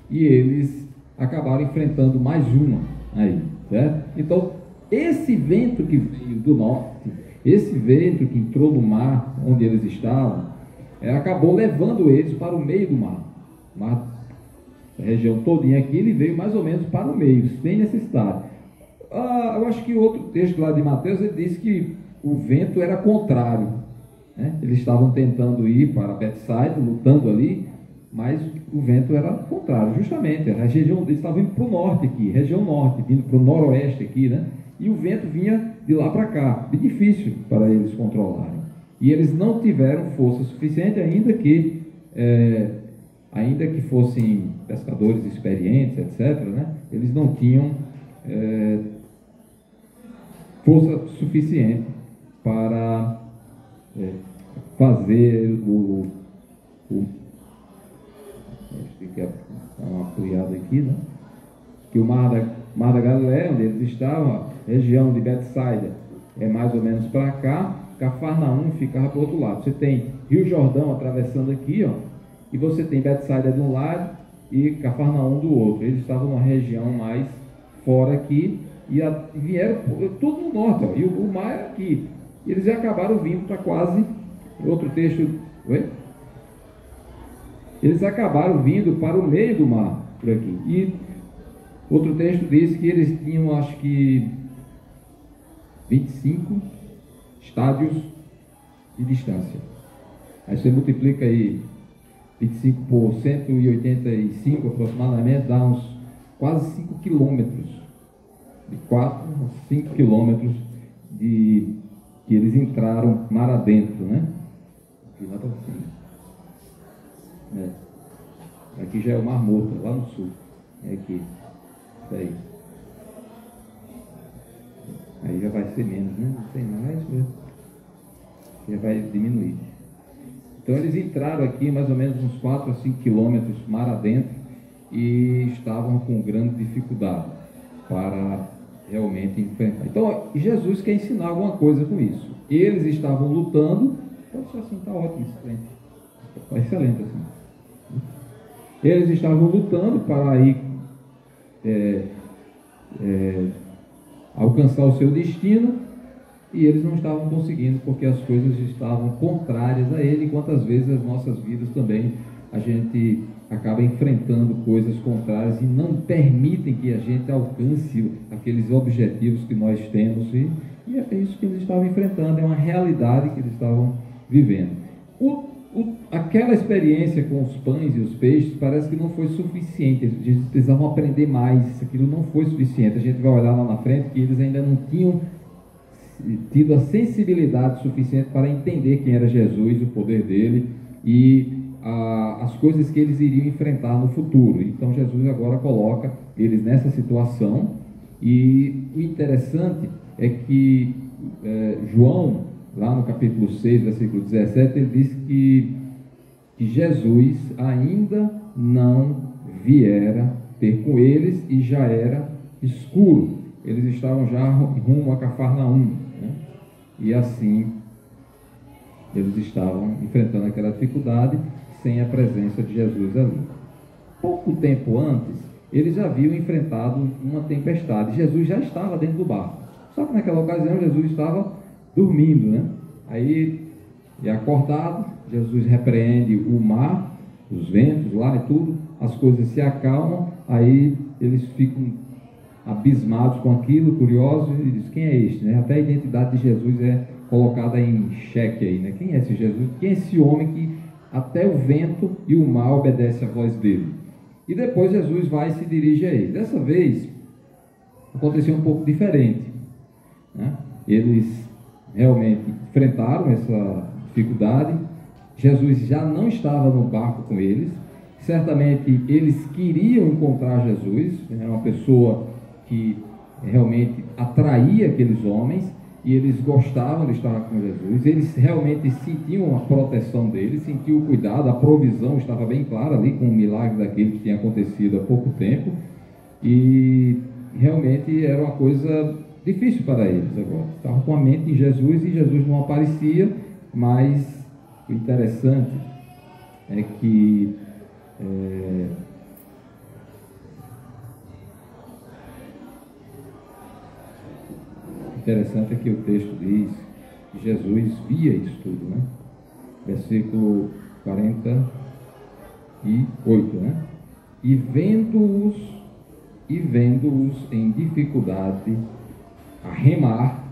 e eles acabaram enfrentando mais uma aí, certo? Então, esse vento que veio do norte, esse vento que entrou no mar onde eles estavam, acabou levando eles para o meio do mar. A região todinha aqui, ele veio mais ou menos para o meio, sem necessidade. Eu acho que outro texto lá de Mateus, ele diz que o vento era contrário, né? Eles estavam tentando ir para Betsaida, lutando ali, mas o vento era contrário, justamente. A região, eles estavam indo para o norte aqui, região norte, vindo para o noroeste aqui, né? E o vento vinha de lá para cá, bem difícil para eles controlarem. E eles não tiveram força suficiente, ainda que fossem pescadores experientes, etc., né? Eles não tinham força suficiente para fazer acho que é uma apoiada aqui, né? Que o mar da Galileia, onde eles estavam, a região de Betsaida é mais ou menos para cá, Cafarnaum ficava para o outro lado. Você tem Rio Jordão atravessando aqui, ó, e você tem Betsaida de um lado e Cafarnaum do outro. Eles estavam numa região mais fora aqui e vieram tudo no norte, ó, e o mar era aqui. Eles já acabaram vindo para quase... Outro texto... Oi? Eles acabaram vindo para o meio do mar, por aqui. E outro texto diz que eles tinham, acho que, 25 estádios de distância. Aí você multiplica aí 25 por 185 aproximadamente, dá uns quase 5 quilômetros. De 4 a 5 quilômetros que eles entraram mar adentro, né? Aqui lá para cima. Aqui já é o Mar Morto, lá no sul. É aqui. Isso aí. Aí já vai ser menos, né? Não tem mais, né? Já vai diminuir. Então eles entraram aqui mais ou menos uns 4 a 5 quilômetros mar adentro e estavam com grande dificuldade para realmente enfrentar. Então Jesus quer ensinar alguma coisa com isso. Eles estavam lutando. Pode ser assim, está ótimo, excelente. Está excelente assim. Eles estavam lutando para ir alcançar o seu destino, e eles não estavam conseguindo porque as coisas estavam contrárias a ele. Quantas vezes as nossas vidas também a gente acaba enfrentando coisas contrárias e não permitem que a gente alcance aqueles objetivos que nós temos, e E é isso que eles estavam enfrentando, é uma realidade que eles estavam vivendo. Aquela experiência com os pães e os peixes parece que não foi suficiente, eles precisavam aprender mais, aquilo não foi suficiente. A gente vai olhar lá na frente que eles ainda não tinham tido a sensibilidade suficiente para entender quem era Jesus, o poder dele e as coisas que eles iriam enfrentar no futuro. Então Jesus agora coloca eles nessa situação, e o interessante é que João, lá no capítulo 6, versículo 17, ele diz que Jesus ainda não viera ter com eles e já era escuro. Eles estavam já rumo a Cafarnaum, né? E assim eles estavam enfrentando aquela dificuldade sem a presença de Jesus ali. Pouco tempo antes, eles já haviam enfrentado uma tempestade. Jesus já estava dentro do barco. Só que naquela ocasião Jesus estava dormindo, né? Aí, acordado, Jesus repreende o mar, os ventos lá e tudo, as coisas se acalmam, aí eles ficam abismados com aquilo, curiosos, e dizem, quem é este? Né? Até a identidade de Jesus é colocada em xeque aí, né? Quem é esse Jesus? Quem é esse homem que até o vento e o mar obedecem à voz dele? E depois Jesus vai e se dirige a eles. Dessa vez, aconteceu um pouco diferente, né? Eles realmente enfrentaram essa dificuldade. Jesus já não estava no barco com eles. Certamente eles queriam encontrar Jesus. Era uma pessoa que realmente atraía aqueles homens, e eles gostavam de estar com Jesus. Eles realmente sentiam a proteção dele, sentiam o cuidado, a provisão estava bem clara ali com o milagre daquele que tinha acontecido há pouco tempo, e realmente era uma coisa difícil para eles agora. Estavam com a mente em Jesus e Jesus não aparecia, mas o interessante é que o texto diz que Jesus via isso tudo, né? Versículo 48, né? E vendo-os em dificuldade a remar,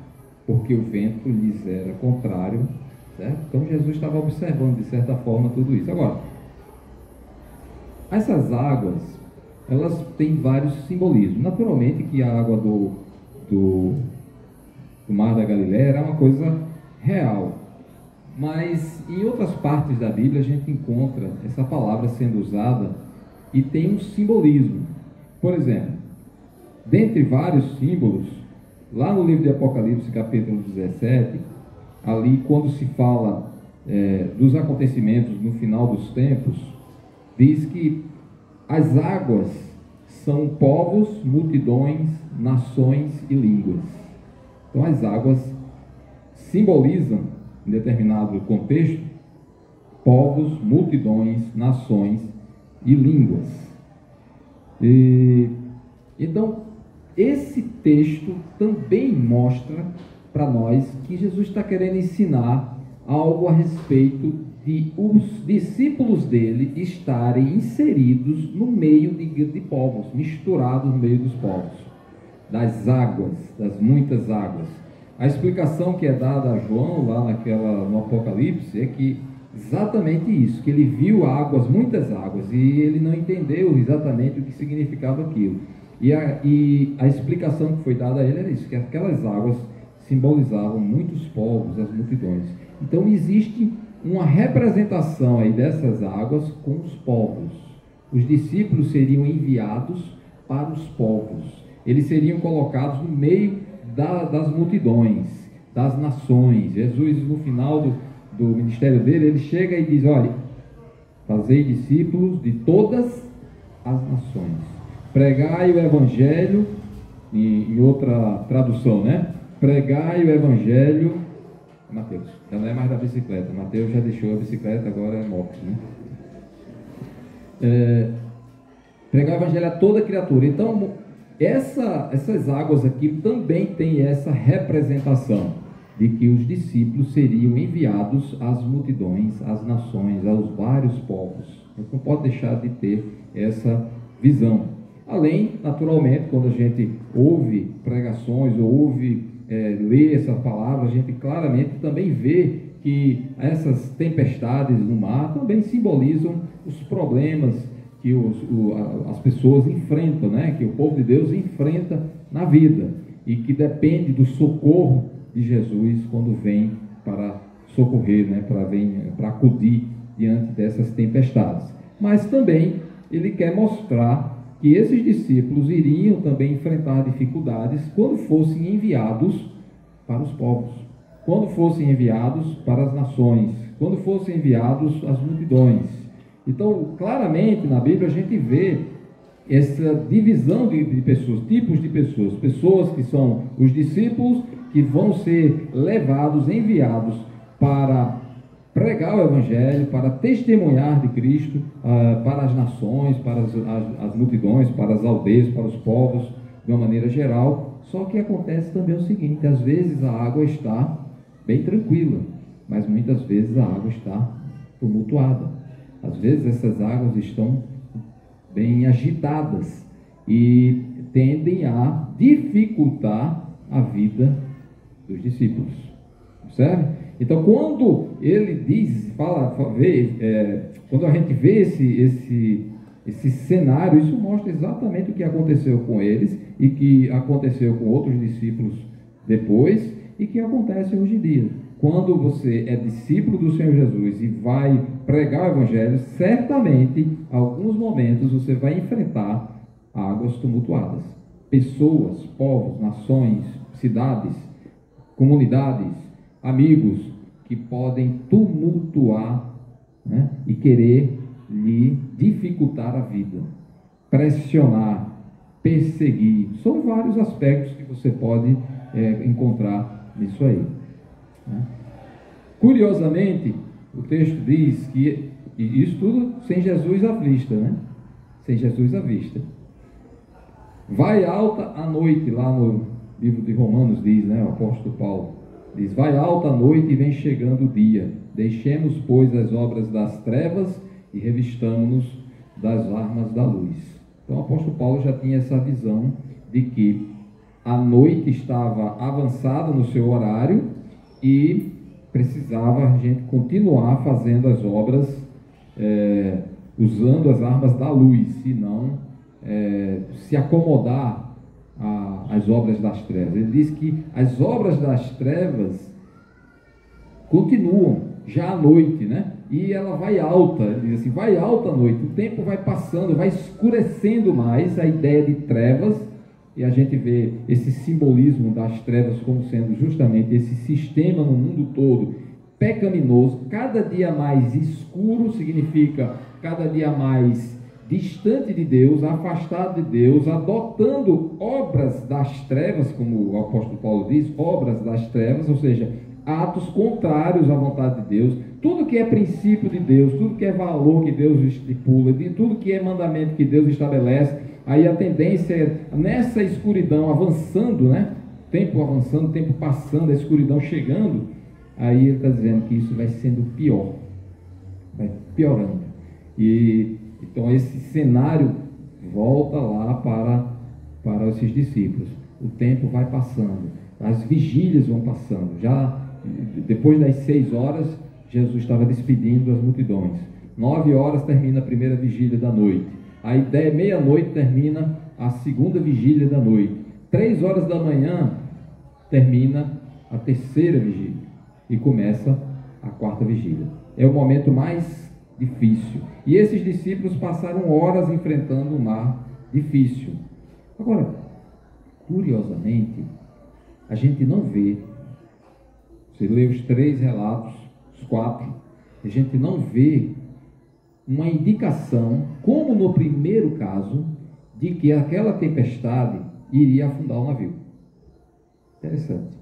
porque o vento lhes era contrário, certo? Então Jesus estava observando de certa forma tudo isso. Agora, essas águas, elas têm vários simbolismos. Naturalmente que a água do Mar da Galileia era uma coisa real, mas em outras partes da Bíblia a gente encontra essa palavra sendo usada e tem um simbolismo. Por exemplo, dentre vários símbolos, lá no livro de Apocalipse, capítulo 17, ali quando se fala dos acontecimentos no final dos tempos, diz que as águas são povos, multidões, nações e línguas. Então as águas simbolizam, em determinado contexto, povos, multidões, nações e línguas. Então, esse texto também mostra para nós que Jesus está querendo ensinar algo a respeito de os discípulos dele estarem inseridos no meio de povos, misturados no meio dos povos, das águas, das muitas águas. A explicação que é dada a João lá no Apocalipse é que exatamente isso, que ele viu águas, muitas águas, e ele não entendeu exatamente o que significava aquilo. E a explicação que foi dada a ele era isso, que aquelas águas simbolizavam muitos povos, as multidões. Então existe uma representação aí dessas águas com os povos. Os discípulos seriam enviados para os povos. Eles seriam colocados no meio das multidões, das nações. Jesus, no final do ministério dele, ele chega e diz, olha, fazei discípulos de todas as nações. Pregai o evangelho, em outra tradução, né? Pregai o evangelho, Mateus, já não é mais da bicicleta, Mateus já deixou a bicicleta, agora é moto, né? Pregar o evangelho a toda criatura. Então, essas águas aqui também têm essa representação de que os discípulos seriam enviados às multidões, às nações, aos vários povos. A gente não pode deixar de ter essa visão. Além, naturalmente, quando a gente ouve pregações ou ouve lê essa palavra, a gente claramente também vê que essas tempestades no mar também simbolizam os problemas que as pessoas enfrentam, né? Que o povo de Deus enfrenta na vida e que depende do socorro de Jesus quando vem para socorrer, né? Para acudir diante dessas tempestades. Mas também ele quer mostrar que esses discípulos iriam também enfrentar dificuldades quando fossem enviados para os povos, quando fossem enviados para as nações, quando fossem enviados às multidões. Então, claramente na Bíblia a gente vê essa divisão de pessoas, tipos de pessoas, pessoas que são os discípulos que vão ser levados, enviados para pregar o Evangelho, para testemunhar de Cristo para as nações, para as multidões, para as aldeias, para os povos, de uma maneira geral. Só que acontece também o seguinte: às vezes a água está bem tranquila, mas muitas vezes a água está tumultuada. Às vezes essas águas estão bem agitadas e tendem a dificultar a vida dos discípulos. Observe? Então, quando ele diz, quando a gente vê esse cenário, isso mostra exatamente o que aconteceu com eles e que aconteceu com outros discípulos depois e que acontece hoje em dia. Quando você é discípulo do Senhor Jesus e vai pregar o Evangelho, certamente, em alguns momentos, você vai enfrentar águas tumultuadas. Pessoas, povos, nações, cidades, comunidades, amigos que podem tumultuar, né, e querer lhe dificultar a vida, pressionar, perseguir. São vários aspectos que você pode encontrar nisso aí, né? Curiosamente, o texto diz que, e isso tudo sem Jesus à vista, né? Sem Jesus à vista. Vai alta a noite, lá no livro de Romanos diz, né? O apóstolo Paulo diz: vai alta a noite e vem chegando o dia. Deixemos, pois, as obras das trevas e revistamo-nos das armas da luz. Então o apóstolo Paulo já tinha essa visão de que a noite estava avançada no seu horário e precisava a gente continuar fazendo as obras usando as armas da luz, e não se acomodar às obras das trevas. Ele diz que as obras das trevas continuam já à noite, né? E ela vai alta, ele diz assim, vai alta à noite, o tempo vai passando, vai escurecendo mais a ideia de trevas, e a gente vê esse simbolismo das trevas como sendo justamente esse sistema no mundo todo pecaminoso, cada dia mais escuro, significa cada dia mais distante de Deus, afastado de Deus, adotando obras das trevas, como o apóstolo Paulo diz, obras das trevas, ou seja, atos contrários à vontade de Deus, tudo que é princípio de Deus, tudo que é valor que Deus estipula, de tudo que é mandamento que Deus estabelece. Aí a tendência é, nessa escuridão avançando, né? Tempo avançando, tempo passando, a escuridão chegando, aí ele está dizendo que isso vai sendo pior, vai piorando. E então esse cenário volta lá para esses discípulos. O tempo vai passando, as vigílias vão passando. Já depois das 6 horas, Jesus estava despedindo as multidões. 9 horas termina a primeira vigília da noite. Aí meia-noite termina a segunda vigília da noite. 3 horas da manhã termina a terceira vigília e começa a quarta vigília. É o momento mais difícil. E esses discípulos passaram horas enfrentando um mar difícil. Agora, curiosamente, a gente não vê, você lê os 3 relatos, os 4, a gente não vê uma indicação, como no primeiro caso, de que aquela tempestade iria afundar o navio. Interessante.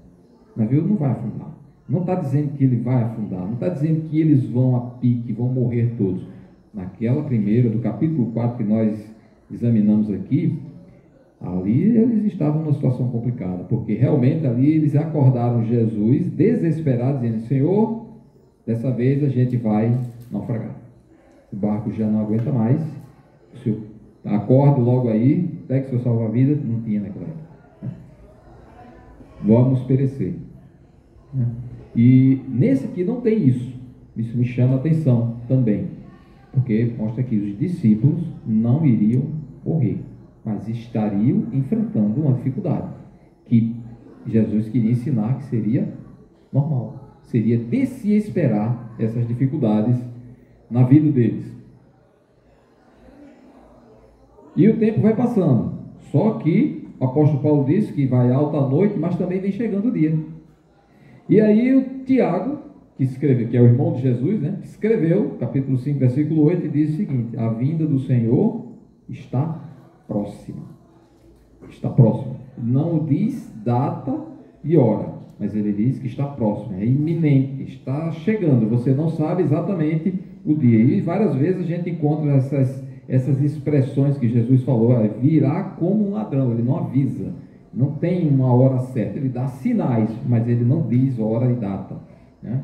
O navio não vai afundar. Não está dizendo que ele vai afundar, não está dizendo que eles vão a pique, vão morrer todos. Naquela primeira, do capítulo 4 que nós examinamos aqui, ali eles estavam numa situação complicada, porque realmente ali eles acordaram Jesus desesperados, dizendo: Senhor, dessa vez a gente vai naufragar. O barco já não aguenta mais, o senhor acorda logo aí, pega seu salva-vida. Não tinha naquela época. vamos perecer. E nesse aqui não tem isso. Isso me chama a atenção também, porque mostra que os discípulos não iriam morrer, mas estariam enfrentando uma dificuldade que Jesus queria ensinar que seria normal, seria de se esperar essas dificuldades na vida deles. E o tempo vai passando, só que o apóstolo Paulo disse que vai alta a noite, mas também vem chegando o dia. E aí o Tiago, que escreveu, que é o irmão de Jesus, né, escreveu, capítulo 5, versículo 8, e diz o seguinte: a vinda do Senhor está próxima. Está próxima. Não diz data e hora, mas ele diz que está próximo, é iminente, está chegando. Você não sabe exatamente o dia. E várias vezes a gente encontra essas expressões que Jesus falou: virá como um ladrão. Ele não avisa, não tem uma hora certa, ele dá sinais, mas ele não diz hora e data, né?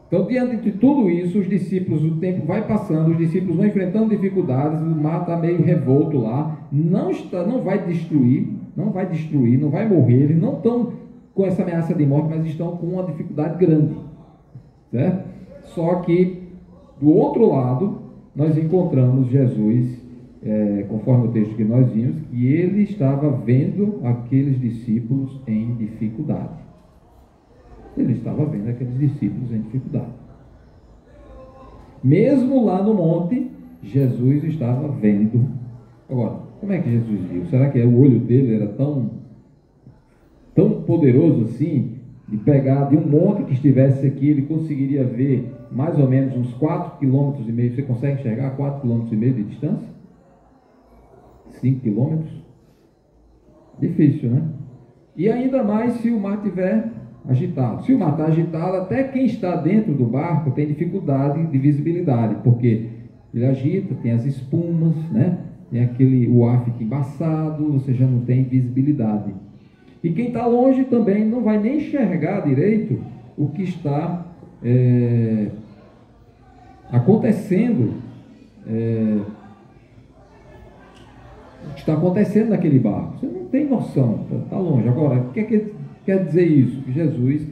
Então, diante de tudo isso, os discípulos, o tempo vai passando, os discípulos vão enfrentando dificuldades, o mar está meio revolto lá, não vai destruir, não vai morrer, eles não estão com essa ameaça de morte, mas estão com uma dificuldade grande, certo? Só que, do outro lado, nós encontramos Jesus, conforme o texto que nós vimos, que ele estava vendo aqueles discípulos em dificuldade. Ele estava vendo aqueles discípulos em dificuldade. Mesmo lá no monte, Jesus estava vendo. Agora, como é que Jesus viu? Será que o olho dele era tão poderoso assim, de pegar de um monte que estivesse aqui, ele conseguiria ver mais ou menos uns 4,5 km? Você consegue enxergar 4,5 km de distância? 5 km? Difícil, né? E ainda mais se o mar estiver agitado. Se o mar está agitado, até quem está dentro do barco tem dificuldade de visibilidade, porque ele agita, tem as espumas, né? Tem o ar fica embaçado, você já não tem visibilidade. E quem está longe também não vai nem enxergar direito o que está acontecendo, o que está acontecendo naquele barco. Você não tem noção, está longe. Agora, o que é que quer dizer isso? Que Jesus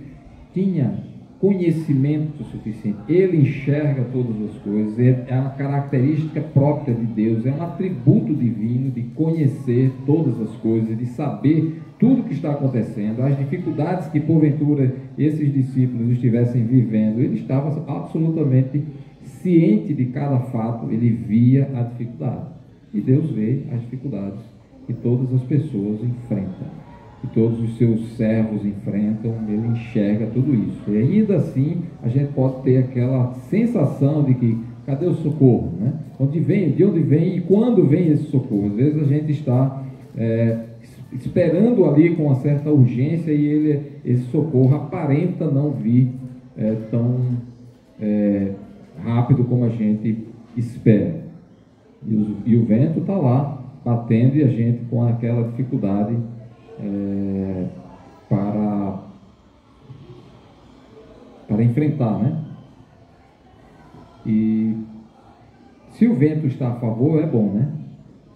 tinha conhecimento suficiente, ele enxerga todas as coisas, é uma característica própria de Deus, é um atributo divino de conhecer todas as coisas, de saber tudo o que está acontecendo, as dificuldades que porventura esses discípulos estivessem vivendo. Ele estava absolutamente ciente de cada fato, ele via a dificuldade, e Deus vê as dificuldades que todas as pessoas enfrentam, que todos os seus servos enfrentam. Ele enxerga tudo isso, e ainda assim a gente pode ter aquela sensação de que cadê o socorro, né? De onde vem e quando vem esse socorro? Às vezes a gente está esperando ali com uma certa urgência e esse socorro aparenta não vir tão rápido como a gente espera, e o vento está lá batendo e a gente com aquela dificuldade para enfrentar, né? E se o vento está a favor, é bom, né?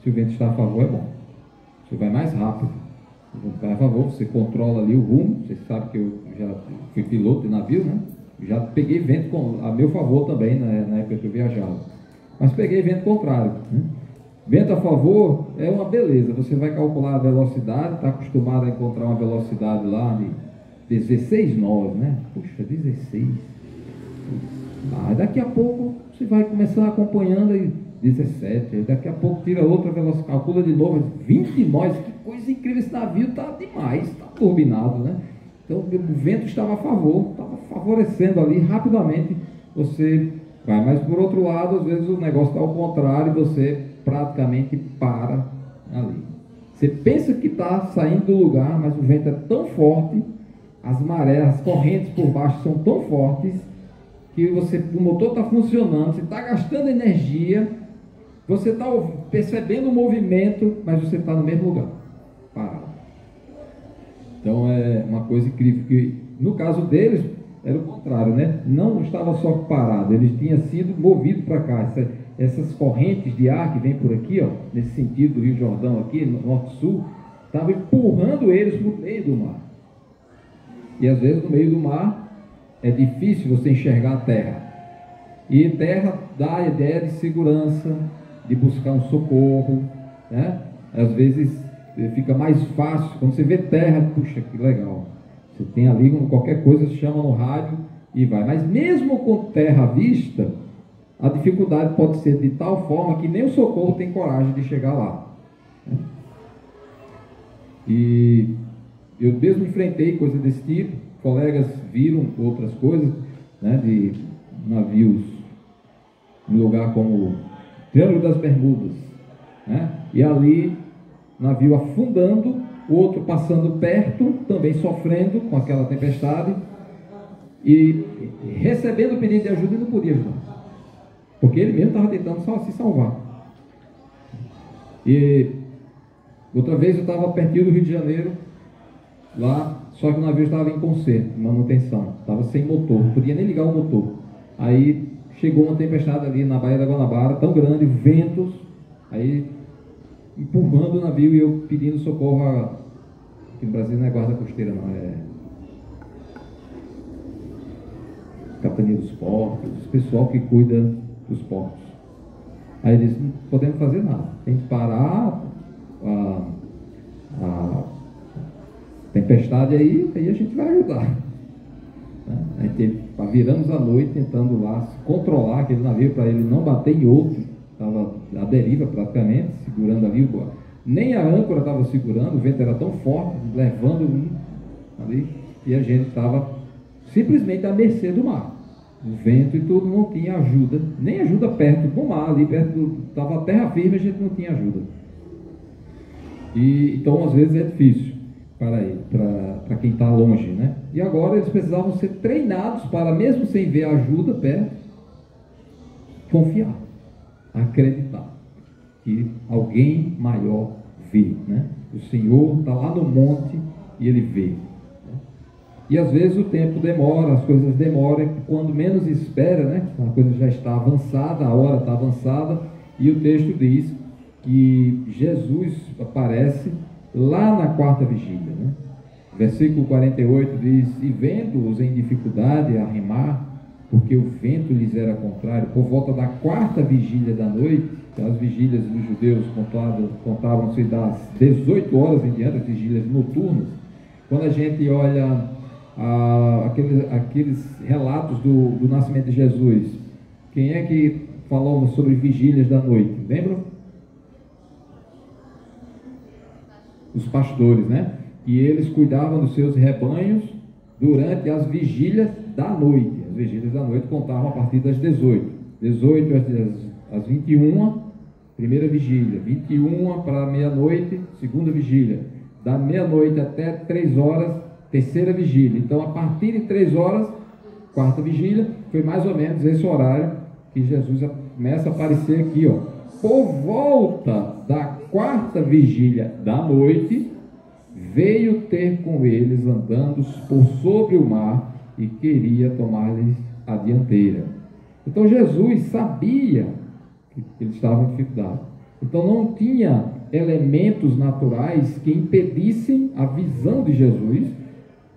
Se o vento está a favor, é bom. Você vai mais rápido. O vento vai a favor, você controla ali o rumo. Você sabe que eu já fui piloto de navio, né? Já peguei vento a meu favor também na época que eu viajava. Mas peguei vento contrário, né? Vento a favor é uma beleza, você vai calcular a velocidade, está acostumado a encontrar uma velocidade lá de 16 nós, né? Puxa, 16. Daqui a pouco você vai começar acompanhando aí 17, daqui a pouco tira outra velocidade, calcula de novo 20 nós. Que coisa incrível, esse navio está demais, está turbinado, né? Então o vento estava a favor, estava favorecendo ali, rapidamente você vai. Mas por outro lado, às vezes o negócio está ao contrário e você praticamente para ali. Você pensa que está saindo do lugar, mas o vento é tão forte, as marés, as correntes por baixo são tão fortes, que o motor está funcionando, você está gastando energia, você está percebendo o movimento, mas você está no mesmo lugar, parado. Então é uma coisa incrível, que no caso deles era o contrário, né? Não estava só parado, eles tinham sido movidos para cá. Essas correntes de ar que vem por aqui, ó, nesse sentido do Rio Jordão aqui, no norte-sul, estavam empurrando eles para o meio do mar. E às vezes no meio do mar é difícil você enxergar a terra. E terra dá a ideia de segurança, de buscar um socorro, né? Às vezes fica mais fácil, quando você vê terra, puxa, que legal. Você tem ali qualquer coisa, chama no rádio e vai. Mas mesmo com terra à vista, a dificuldade pode ser de tal forma que nem o socorro tem coragem de chegar lá. E eu mesmo enfrentei coisas desse tipo, colegas viram outras coisas, né, de navios em lugar como Triângulo das Bermudas, né, e ali navio afundando, o outro passando perto, também sofrendo com aquela tempestade e recebendo pedido de ajuda e não podia ajudar, porque ele mesmo estava tentando só se salvar. E outra vez eu estava pertinho do Rio de Janeiro, lá, só que o navio estava em conserto, manutenção, estava sem motor, não podia nem ligar o motor. Aí chegou uma tempestade ali na Baía da Guanabara, tão grande, ventos, aí empurrando o navio e eu pedindo socorro aqui no Brasil não é guarda costeira não, é capitania dos portos, o pessoal que cuida dos portos. Aí eles não podemos fazer nada, tem que parar a tempestade aí a gente vai ajudar. Aí viramos a noite tentando lá controlar aquele navio para ele não bater em outro, estava à deriva praticamente, segurando ali, nem a âncora estava segurando, o vento era tão forte, levando um ali, e a gente estava simplesmente à mercê do mar. O vento e tudo, não tinha ajuda, nem ajuda perto do mar, ali perto, estava a terra firme, a gente não tinha ajuda. E então às vezes é difícil para quem está longe, né? E agora eles precisavam ser treinados para, mesmo sem ver ajuda perto, confiar, acreditar que alguém maior vê, né? O Senhor está lá no monte e Ele vê. E às vezes o tempo demora, as coisas demoram, quando menos espera, né? A coisa já está avançada, a hora está avançada, e o texto diz que Jesus aparece lá na quarta vigília, né? Versículo 48 diz: e vendo-os em dificuldade a remar, porque o vento lhes era contrário, por volta da quarta vigília da noite, as vigílias dos judeus contavam-se das 18 horas em diante, as vigílias noturnas. Quando a gente olha aqueles relatos do nascimento de Jesus, quem é que falou sobre vigílias da noite? Lembram? Os pastores, né? E eles cuidavam dos seus rebanhos durante as vigílias da noite. As vigílias da noite contavam a partir das 18 às 21, primeira vigília, 21 para meia-noite, segunda vigília, da meia-noite até 3 horas, terceira vigília. Então, a partir de 3 horas, quarta vigília, foi mais ou menos esse horário que Jesus começa a aparecer aqui, ó. Por volta da quarta vigília da noite, veio ter com eles andando por sobre o mar e queria tomar-lhes a dianteira. Então Jesus sabia que eles estavam em dificuldade. Então não tinha elementos naturais que impedissem a visão de Jesus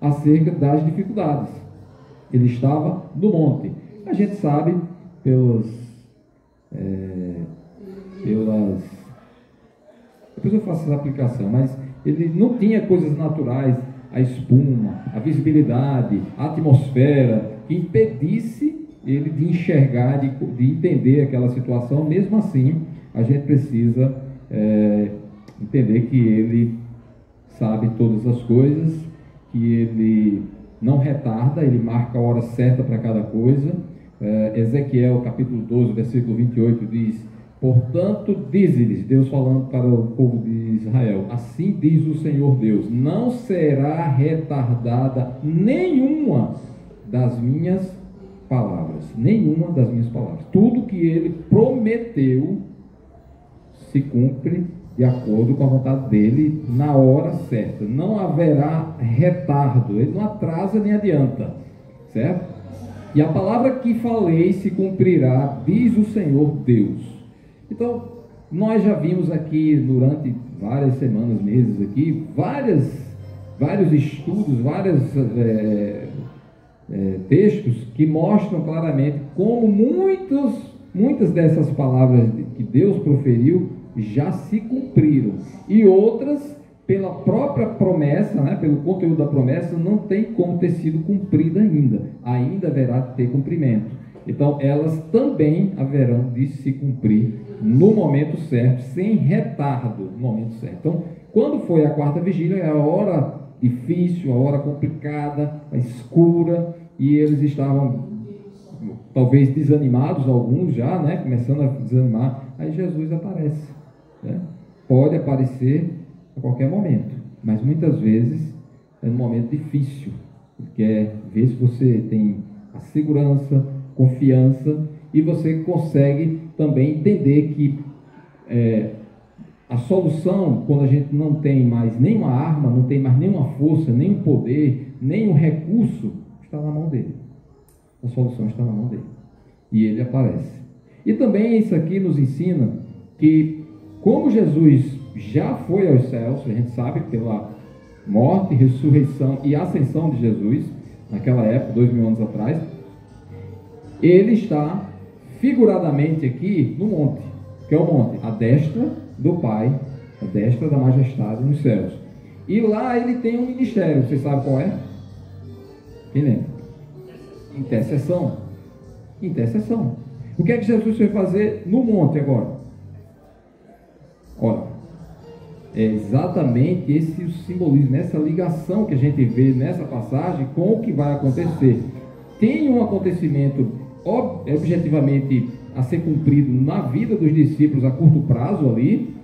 acerca das dificuldades. Ele estava no monte. A gente sabe depois eu faço essa aplicação, mas ele não tinha coisas naturais, a espuma, a visibilidade, a atmosfera, que impedisse ele de enxergar, de entender aquela situação. Mesmo assim, a gente precisa entender que ele sabe todas as coisas, que ele não retarda, ele marca a hora certa para cada coisa. Ezequiel capítulo 12, versículo 28 diz: portanto, dize-lhes, Deus falando para o povo de Israel, assim diz o Senhor Deus, não será retardada nenhuma das minhas palavras, tudo que ele prometeu se cumpre de acordo com a vontade dele na hora certa, não haverá retardo, ele não atrasa nem adianta, certo? E a palavra que falei se cumprirá, diz o Senhor Deus. Então, nós já vimos aqui durante várias semanas, meses aqui, várias vários estudos, vários textos que mostram claramente como muitas dessas palavras que Deus proferiu já se cumpriram, e outras, pela própria promessa, né, pelo conteúdo da promessa, não tem como ter sido cumprida ainda haverá de ter cumprimento. Então elas também haverão de se cumprir no momento certo, sem retardo, no momento certo. Então, quando foi a quarta vigília, é a hora difícil, a hora complicada, a escura, e eles estavam talvez desanimados, alguns já, né, começando a desanimar. Aí Jesus aparece, né? Pode aparecer a qualquer momento, mas muitas vezes é um momento difícil, porque é ver se você tem a segurança, confiança, e você consegue também entender que a solução, quando a gente não tem mais nenhuma arma, não tem mais nenhuma força, nenhum poder, nenhum recurso, está na mão dele. A solução está na mão dele. E ele aparece. E também isso aqui nos ensina que, como Jesus já foi aos céus, a gente sabe pela morte, ressurreição e ascensão de Jesus, naquela época, 2000 anos atrás, ele está figuradamente aqui no monte, que é o monte, à destra do Pai, à destra da majestade nos céus. E lá ele tem um ministério, vocês sabem qual é? Quem lembra? Intercessão. Intercessão. O que é que Jesus foi fazer no monte agora? Ora, é exatamente esse o simbolismo, essa ligação que a gente vê nessa passagem com o que vai acontecer. Tem um acontecimento objetivamente a ser cumprido na vida dos discípulos a curto prazo ali,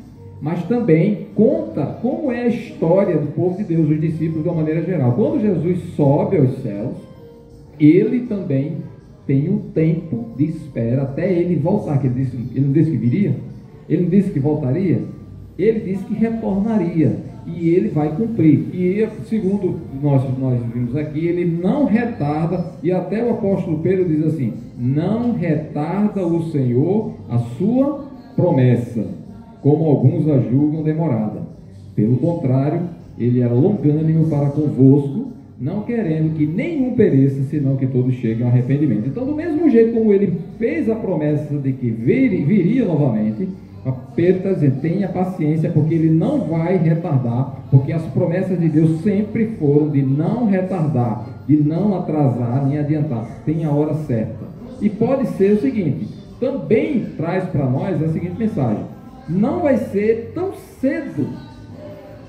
mas também conta como é a história do povo de Deus, os discípulos de uma maneira geral. Quando Jesus sobe aos céus, ele também tem um tempo de espera até ele voltar. Que ele não disse que viria? Ele não disse que voltaria? Ele disse que retornaria, e ele vai cumprir. E segundo nós vimos aqui, ele não retarda, e até o apóstolo Pedro diz assim: não retarda o Senhor a sua promessa, como alguns a julgam demorada. Pelo contrário, ele era longânimo para convosco, não querendo que nenhum pereça, senão que todos cheguem ao arrependimento. Então, do mesmo jeito como ele fez a promessa de que viria novamente, a Pedro está dizendo: tenha paciência, porque ele não vai retardar, porque as promessas de Deus sempre foram de não retardar, de não atrasar nem adiantar, tem a hora certa. E pode ser o seguinte, também traz para nós a seguinte mensagem: não vai ser tão cedo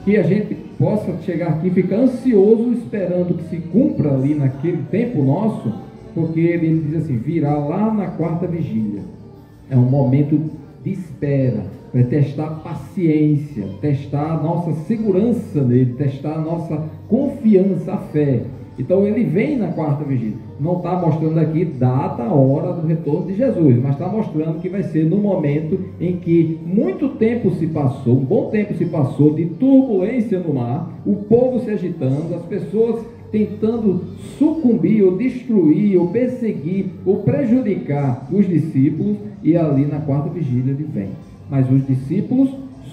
que a gente possa chegar aqui e ficar ansioso esperando que se cumpra ali naquele tempo nosso, porque ele diz assim: virá lá na quarta vigília. É um momento de espera, para testar a paciência, testar a nossa segurança nele, testar a nossa confiança, a fé. Então ele vem na quarta vigília. Não está mostrando aqui data, hora do retorno de Jesus, mas está mostrando que vai ser no momento em que muito tempo se passou, um bom tempo se passou de turbulência no mar, o povo se agitando, as pessoas tentando sucumbir, ou destruir, ou perseguir, ou prejudicar os discípulos, e ali na quarta vigília ele vem. Mas os discípulos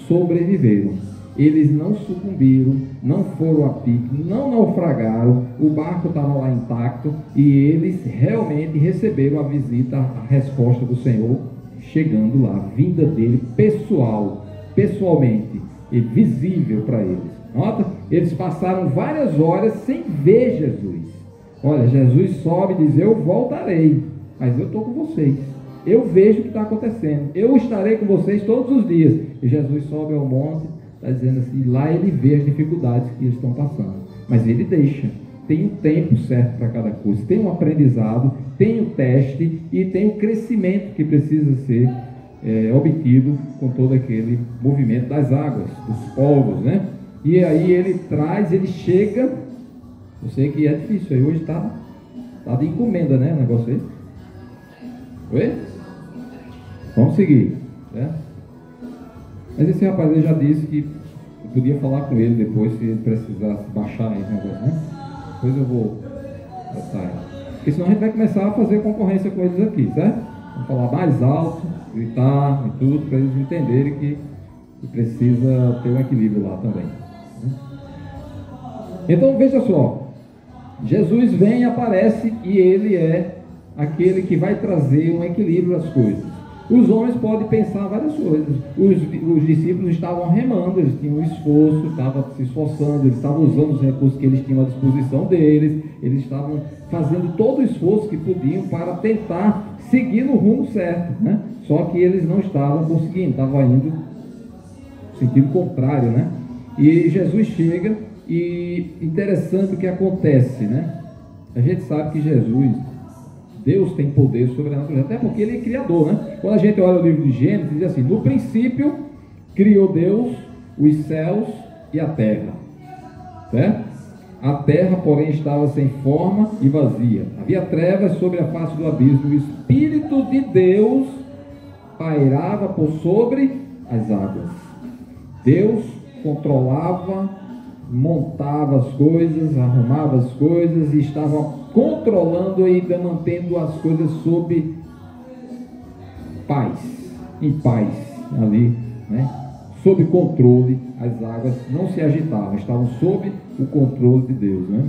sobreviveram. Eles não sucumbiram, não foram a pique, não naufragaram, o barco estava lá intacto, e eles realmente receberam a visita, a resposta do Senhor, chegando lá, a vinda dele pessoalmente, e visível para eles. Nota? Eles passaram várias horas sem ver Jesus. Olha, Jesus sobe e diz: eu voltarei, mas eu estou com vocês. Eu vejo o que está acontecendo. Eu estarei com vocês todos os dias. E Jesus sobe ao monte, está dizendo assim, lá ele vê as dificuldades que eles estão passando. Mas ele deixa. Tem um tempo certo para cada coisa. Tem um aprendizado, tem um teste e tem um crescimento que precisa ser obtido com todo aquele movimento das águas, dos povos, né? E aí ele traz, ele chega. Eu sei que é difícil, aí hoje está de encomenda, né? O negócio aí. Oi? Vamos seguir, né? Mas esse rapaz aí já disse que eu podia falar com ele depois, se ele precisasse baixar aí o negócio, né? Depois eu vou botar aí. Porque senão a gente vai começar a fazer concorrência com eles aqui, certo? Vamos falar mais alto, gritar e tudo, para eles entenderem que precisa ter um equilíbrio lá também. Então veja só, Jesus vem, aparece e ele é aquele que vai trazer um equilíbrio às coisas. Os homens podem pensar várias coisas. Os discípulos estavam remando, eles tinham esforço, estavam se esforçando, eles estavam usando os recursos que eles tinham à disposição deles, eles estavam fazendo todo o esforço que podiam para tentar seguir no rumo certo, né? Só que eles não estavam conseguindo, estavam indo no sentido contrário, né? E Jesus chega e interessante o que acontece, né? A gente sabe que Deus tem poder sobre a natureza, até porque ele é criador, né? Quando a gente olha o livro de Gênesis, diz assim: no princípio criou Deus os céus e a terra, certo? A terra, porém, estava sem forma e vazia, havia trevas sobre a face do abismo, o Espírito de Deus pairava por sobre as águas. Deus controlava, montava as coisas, arrumava as coisas e estava controlando e mantendo as coisas sob paz, em paz ali, né? Sob controle. As águas não se agitavam, estavam sob o controle de Deus, né?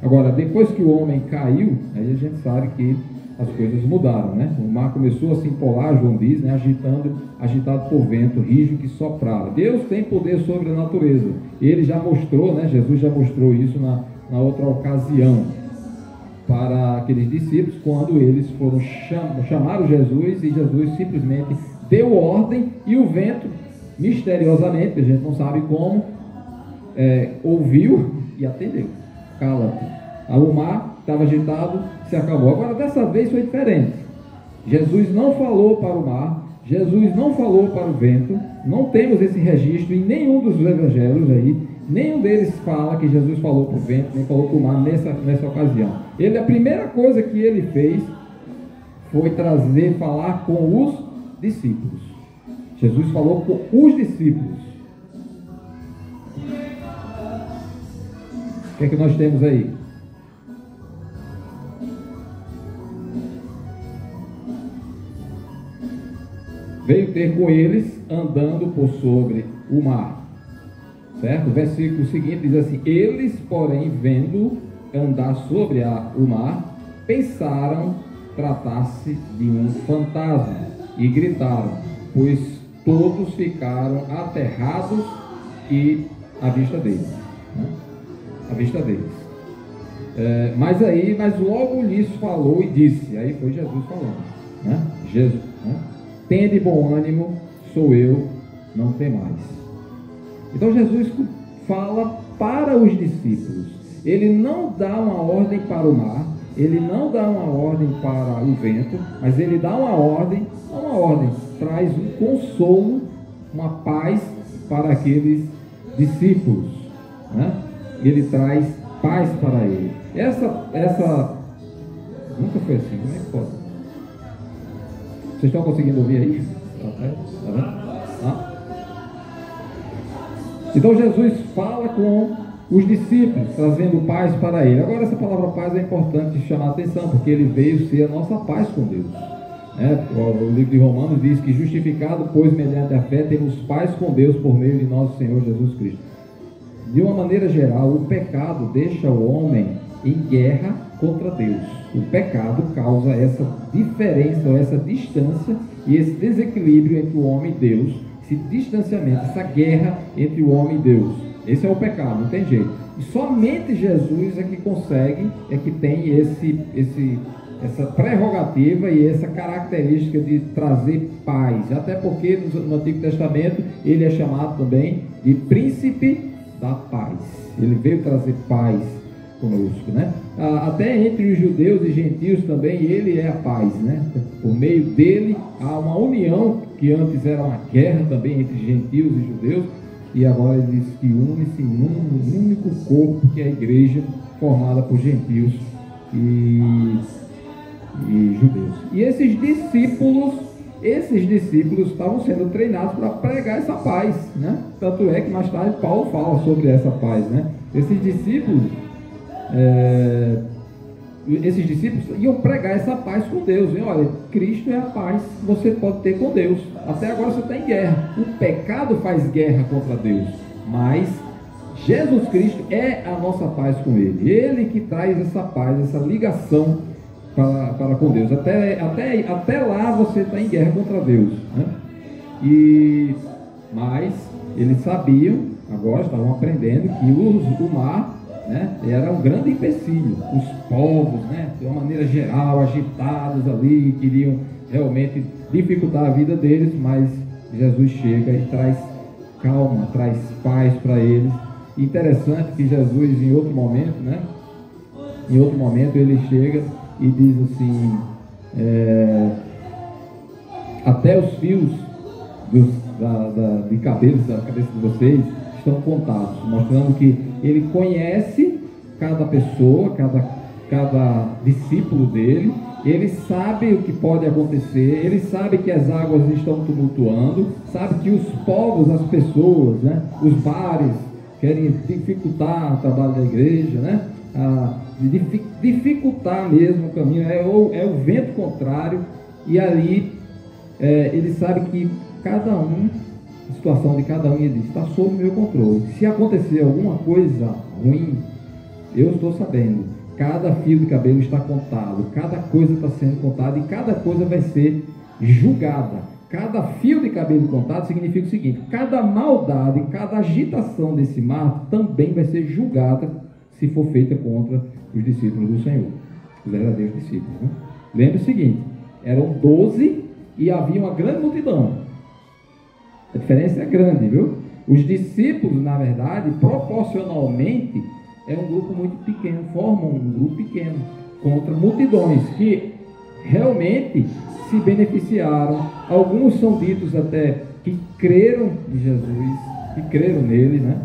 Agora, depois que o homem caiu, aí a gente sabe que as coisas mudaram, né? O mar começou a se empolar, João diz, né? Agitado por vento rígido que soprava. Deus tem poder sobre a natureza. Ele já mostrou, né? Jesus já mostrou isso na outra ocasião para aqueles discípulos, quando eles foram chamaram Jesus, e Jesus simplesmente deu ordem, e o vento, misteriosamente, a gente não sabe como, ouviu e atendeu. Cala-te. O mar estava agitado, se acabou. Agora, dessa vez foi diferente. Jesus não falou para o mar, Jesus não falou para o vento. Não temos esse registro em nenhum dos evangelhos aí. Nenhum deles fala que Jesus falou para o vento, nem falou para o mar nessa ocasião. A primeira coisa que ele fez foi falar com os discípulos. Jesus falou com os discípulos. O que é que nós temos aí? Veio ter com eles andando por sobre o mar. Certo? O versículo seguinte diz assim: eles, porém, vendo andar sobre o mar, pensaram tratar-se de um fantasma e gritaram, pois todos ficaram aterrados à vista deles. Né? À vista deles. Mas logo lhes falou e disse, aí foi Jesus falando, né? Jesus, né? Tende bom ânimo, sou eu, não temais. Então Jesus fala para os discípulos. Ele não dá uma ordem para o mar, ele não dá uma ordem para o vento, mas ele dá uma ordem, traz um consolo, uma paz para aqueles discípulos, né? Ele traz paz para ele. Essa nunca foi assim, como é que pode? Vocês estão conseguindo ouvir aí? Tá vendo? Então Jesus fala com os discípulos, trazendo paz para ele. Agora, essa palavra paz é importante chamar a atenção, porque ele veio ser a nossa paz com Deus. O livro de Romanos diz que justificado, pois mediante a fé, temos paz com Deus por meio de nosso Senhor Jesus Cristo. De uma maneira geral, o pecado deixa o homem em guerra contra Deus. O pecado causa essa diferença, essa distância e esse desequilíbrio entre o homem e Deus, esse distanciamento, essa guerra entre o homem e Deus. Esse é o pecado, não tem jeito. E somente Jesus é que consegue, é que tem essa prerrogativa e essa característica de trazer paz. Até porque no Antigo Testamento ele é chamado também de príncipe da paz. Ele veio trazer paz conosco, né? Até entre os judeus e gentios também ele é a paz, né? Por meio dele há uma união, que antes era uma guerra também entre gentios e judeus, e agora ele diz que une-se num único corpo, que é a igreja, formada por gentios e judeus. E esses discípulos estavam sendo treinados para pregar essa paz, né? Tanto é que mais tarde Paulo fala sobre essa paz, né? Esses discípulos iam pregar essa paz com Deus. E olha, Cristo é a paz que você pode ter com Deus. Até agora você está em guerra. O pecado faz guerra contra Deus, mas Jesus Cristo é a nossa paz com Ele. Ele que traz essa paz, essa ligação para com Deus. Até lá você está em guerra contra Deus, né? Mas eles sabiam, agora estavam aprendendo que o mar, né, era um grande empecilho. Os povos, né, de uma maneira geral, agitados ali, queriam realmente dificultar a vida deles, mas Jesus chega e traz calma, traz paz para eles. Interessante que Jesus, em outro momento, né, ele chega e diz assim, até os fios de cabelo da cabeça de vocês estão contados, mostrando que ele conhece cada pessoa, cada discípulo dele. Ele sabe o que pode acontecer, ele sabe que as águas estão tumultuando, sabe que os povos, as pessoas, né, os bares querem dificultar o trabalho da igreja, né, dificultar mesmo o caminho, é o vento contrário. E ali ele sabe que a situação de cada um, ele diz, está sob o meu controle. Se acontecer alguma coisa ruim, eu estou sabendo. Cada fio de cabelo está contado, cada coisa está sendo contada e cada coisa vai ser julgada. Cada fio de cabelo contado significa o seguinte: cada maldade, cada agitação desse mar também vai ser julgada se for feita contra os discípulos do Senhor, os verdadeiros discípulos, né? Lembre o seguinte: eram 12 e havia uma grande multidão. A diferença é grande, viu? Os discípulos, na verdade, proporcionalmente, é um grupo muito pequeno, formam um grupo pequeno contra multidões que realmente se beneficiaram. Alguns são ditos até que creram em Jesus, que creram nele, né?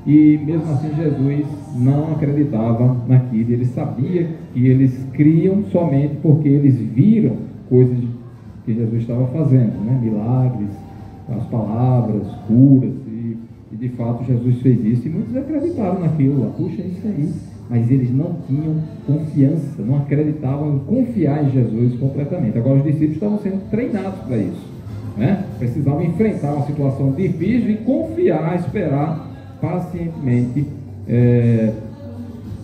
E mesmo assim Jesus não acreditava naquilo. Ele sabia que eles criam somente porque eles viram coisas que Jesus estava fazendo, né? Milagres, as palavras, curas, e de fato Jesus fez isso, e muitos acreditaram naquilo lá, puxa, isso aí, mas eles não tinham confiança, não acreditavam em confiar em Jesus completamente. Agora os discípulos estavam sendo treinados para isso, né? Precisavam enfrentar uma situação difícil e confiar, esperar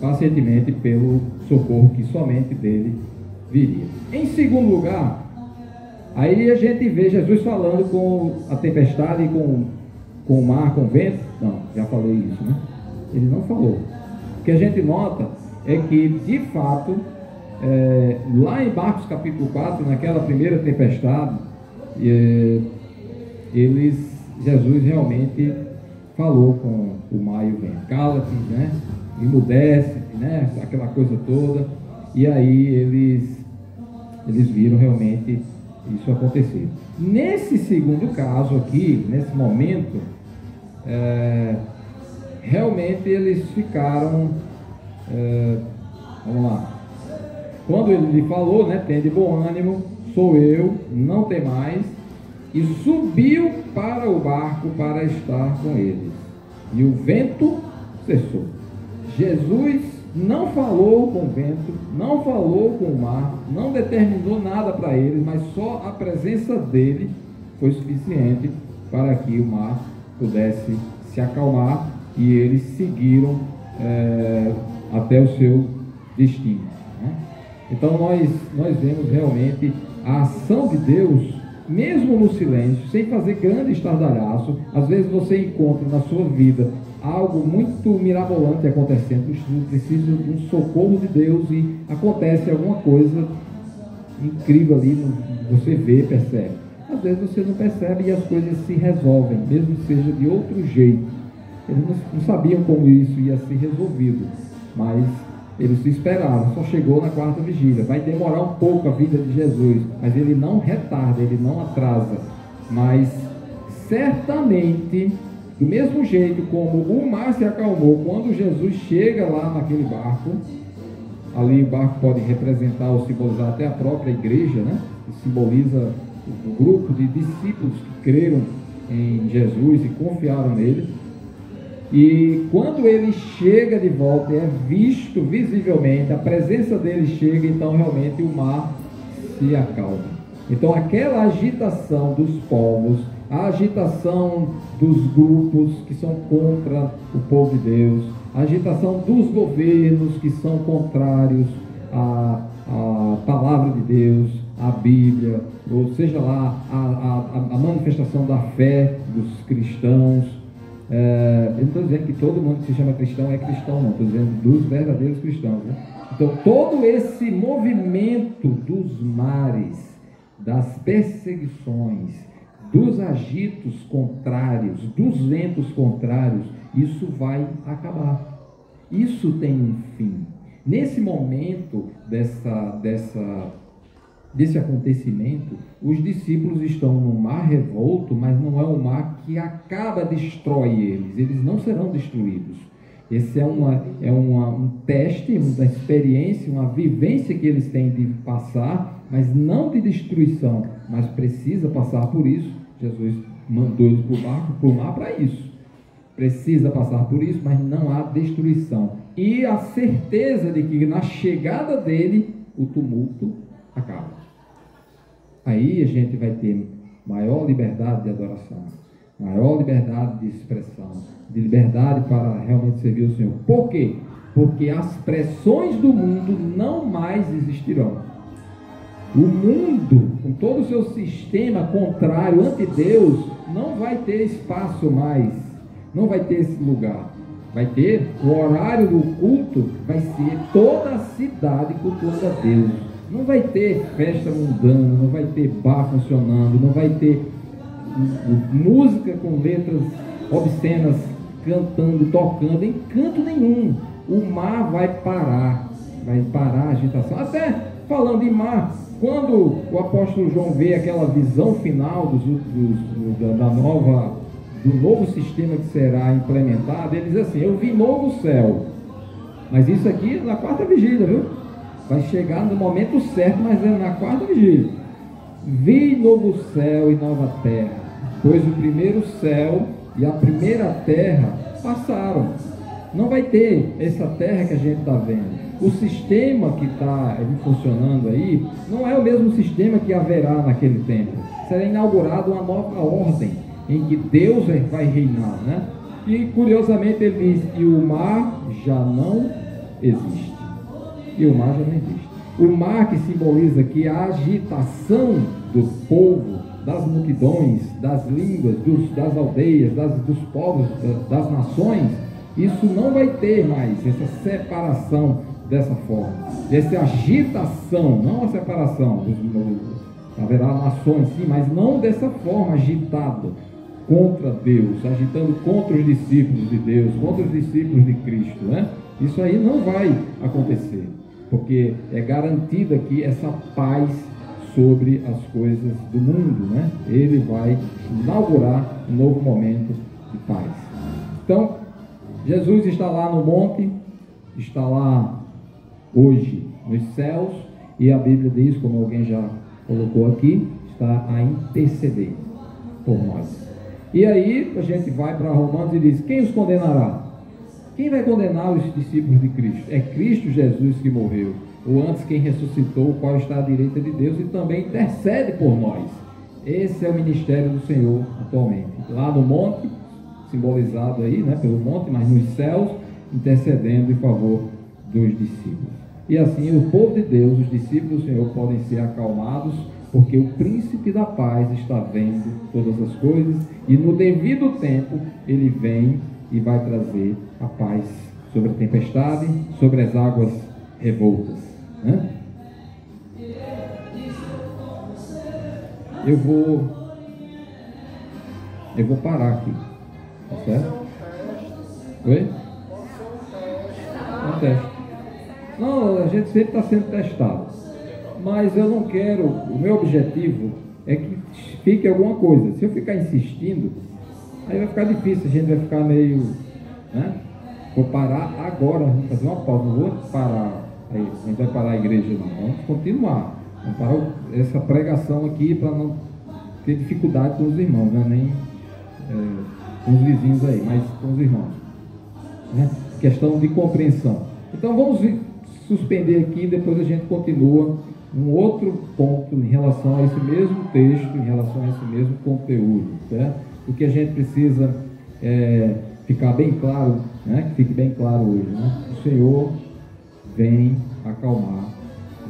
pacientemente pelo socorro que somente dele viria. Em segundo lugar, aí a gente vê Jesus falando com a tempestade e com o mar, com o vento. Não, já falei isso, né? Ele não falou. O que a gente nota é que, de fato, lá em Marcos capítulo 4, naquela primeira tempestade, Jesus realmente falou com o mar e o vento. Cala-te, né? Emudece, né? Aquela coisa toda. E aí eles viram realmente isso acontecer. Nesse segundo caso aqui, nesse momento, realmente eles ficaram, vamos lá, quando ele lhe falou, né, tem de bom ânimo, sou eu, não tem mais, e subiu para o barco para estar com eles, e o vento cessou. Jesus não falou com o vento, não falou com o mar, não determinou nada para eles, mas só a presença dele foi suficiente para que o mar pudesse se acalmar, e eles seguiram até o seu destino, né? Então nós vemos realmente a ação de Deus, mesmo no silêncio, sem fazer grande estardalhaço. Às vezes você encontra na sua vida algo muito mirabolante acontecendo, você precisa de um socorro de Deus e acontece alguma coisa incrível ali, você vê, percebe. Às vezes você não percebe e as coisas se resolvem, mesmo que seja de outro jeito. Eles não sabiam como isso ia ser resolvido, mas eles esperavam, só chegou na quarta vigília. Vai demorar um pouco a vida de Jesus, mas ele não retarda, ele não atrasa. Mas certamente, do mesmo jeito como o mar se acalmou quando Jesus chega lá naquele barco, ali o barco pode representar ou simbolizar até a própria igreja, né? Que simboliza o grupo de discípulos que creram em Jesus e confiaram nele. E quando ele chega de volta, é visto visivelmente, a presença dele chega, então realmente o mar se acalma. Então aquela agitação dos povos, a agitação dos grupos que são contra o povo de Deus, a agitação dos governos que são contrários à palavra de Deus, à Bíblia, ou seja lá, a manifestação da fé dos cristãos. Eu não estou dizendo que todo mundo que se chama cristão é cristão, não, estou dizendo dos verdadeiros cristãos, né? Então, todo esse movimento dos mares, das perseguições, dos agitos contrários, dos ventos contrários, isso vai acabar. Isso tem um fim. Nesse momento desse acontecimento, os discípulos estão no mar revolto, mas não é um mar que acaba, destrói eles. Eles não serão destruídos. Esse é um teste, uma experiência, uma vivência que eles têm de passar, mas não de destruição, mas precisa passar por isso. Jesus mandou eles para o mar para isso. Precisa passar por isso, mas não há destruição. E a certeza de que na chegada dele, o tumulto acaba. Aí a gente vai ter maior liberdade de adoração, maior liberdade de expressão, de liberdade para realmente servir o Senhor. Por quê? Porque as pressões do mundo não mais existirão. O mundo, com todo o seu sistema contrário, anti-Deus, não vai ter espaço mais, não vai ter esse lugar. Vai ter o horário do culto, vai ser toda a cidade cultuando a Deus. Não vai ter festa mundana, não vai ter bar funcionando, não vai ter música com letras obscenas cantando, tocando, em canto nenhum. O mar vai parar a agitação. Até falando em mar, quando o apóstolo João vê aquela visão final do novo sistema que será implementado, ele diz assim: eu vi novo céu. Mas isso aqui é na quarta vigília, viu? Vai chegar no momento certo, mas é na quarta vigília. Vi novo céu e nova terra, pois o primeiro céu e a primeira terra passaram. Não vai ter essa terra que a gente está vendo. O sistema que está funcionando aí não é o mesmo sistema que haverá naquele tempo. Será inaugurada uma nova ordem em que Deus vai reinar, né? E curiosamente ele diz: e o mar já não existe. E o mar já não existe. O mar que simboliza aqui a agitação do povo, das multidões, das línguas, das aldeias, dos povos, das nações. Isso não vai ter mais essa separação dessa forma, essa agitação, não a separação. Haverá nações sim, mas não dessa forma, agitado contra Deus, agitando contra os discípulos de Deus, contra os discípulos de Cristo, né? Isso aí não vai acontecer, porque é garantida aqui essa paz sobre as coisas do mundo, né? Ele vai inaugurar um novo momento de paz. Então, Jesus está lá no monte, está lá hoje nos céus, e a Bíblia diz, como alguém já colocou aqui, está a interceder por nós. E aí a gente vai para Romanos e diz: quem os condenará? Quem vai condenar os discípulos de Cristo? É Cristo Jesus que morreu, ou antes quem ressuscitou, o qual está à direita de Deus e também intercede por nós. Esse é o ministério do Senhor atualmente. Lá no monte, simbolizado aí, né, pelo monte, mas nos céus, intercedendo em favor dos discípulos. E assim o povo de Deus, os discípulos do Senhor, podem ser acalmados, porque o príncipe da paz está vendo todas as coisas, e no devido tempo ele vem e vai trazer a paz sobre a tempestade, sobre as águas revoltas, né? Eu vou parar aqui, tá certo? Oi? Um teste. Não, a gente sempre está sendo testado, mas eu não quero, o meu objetivo é que fique alguma coisa. Se eu ficar insistindo, aí vai ficar difícil, a gente vai ficar meio, né? Vou parar agora, vamos fazer uma pausa, não vou parar aí, a gente vai parar a igreja não, vamos continuar, vamos parar essa pregação aqui para não ter dificuldade com os irmãos, né? Nem com os vizinhos aí, mas com os irmãos, né? Questão de compreensão. Então vamos suspender aqui, depois a gente continua um outro ponto em relação a esse mesmo texto, em relação a esse mesmo conteúdo, certo? O que a gente precisa ficar bem claro, né? Que fique bem claro hoje, né? O Senhor vem acalmar,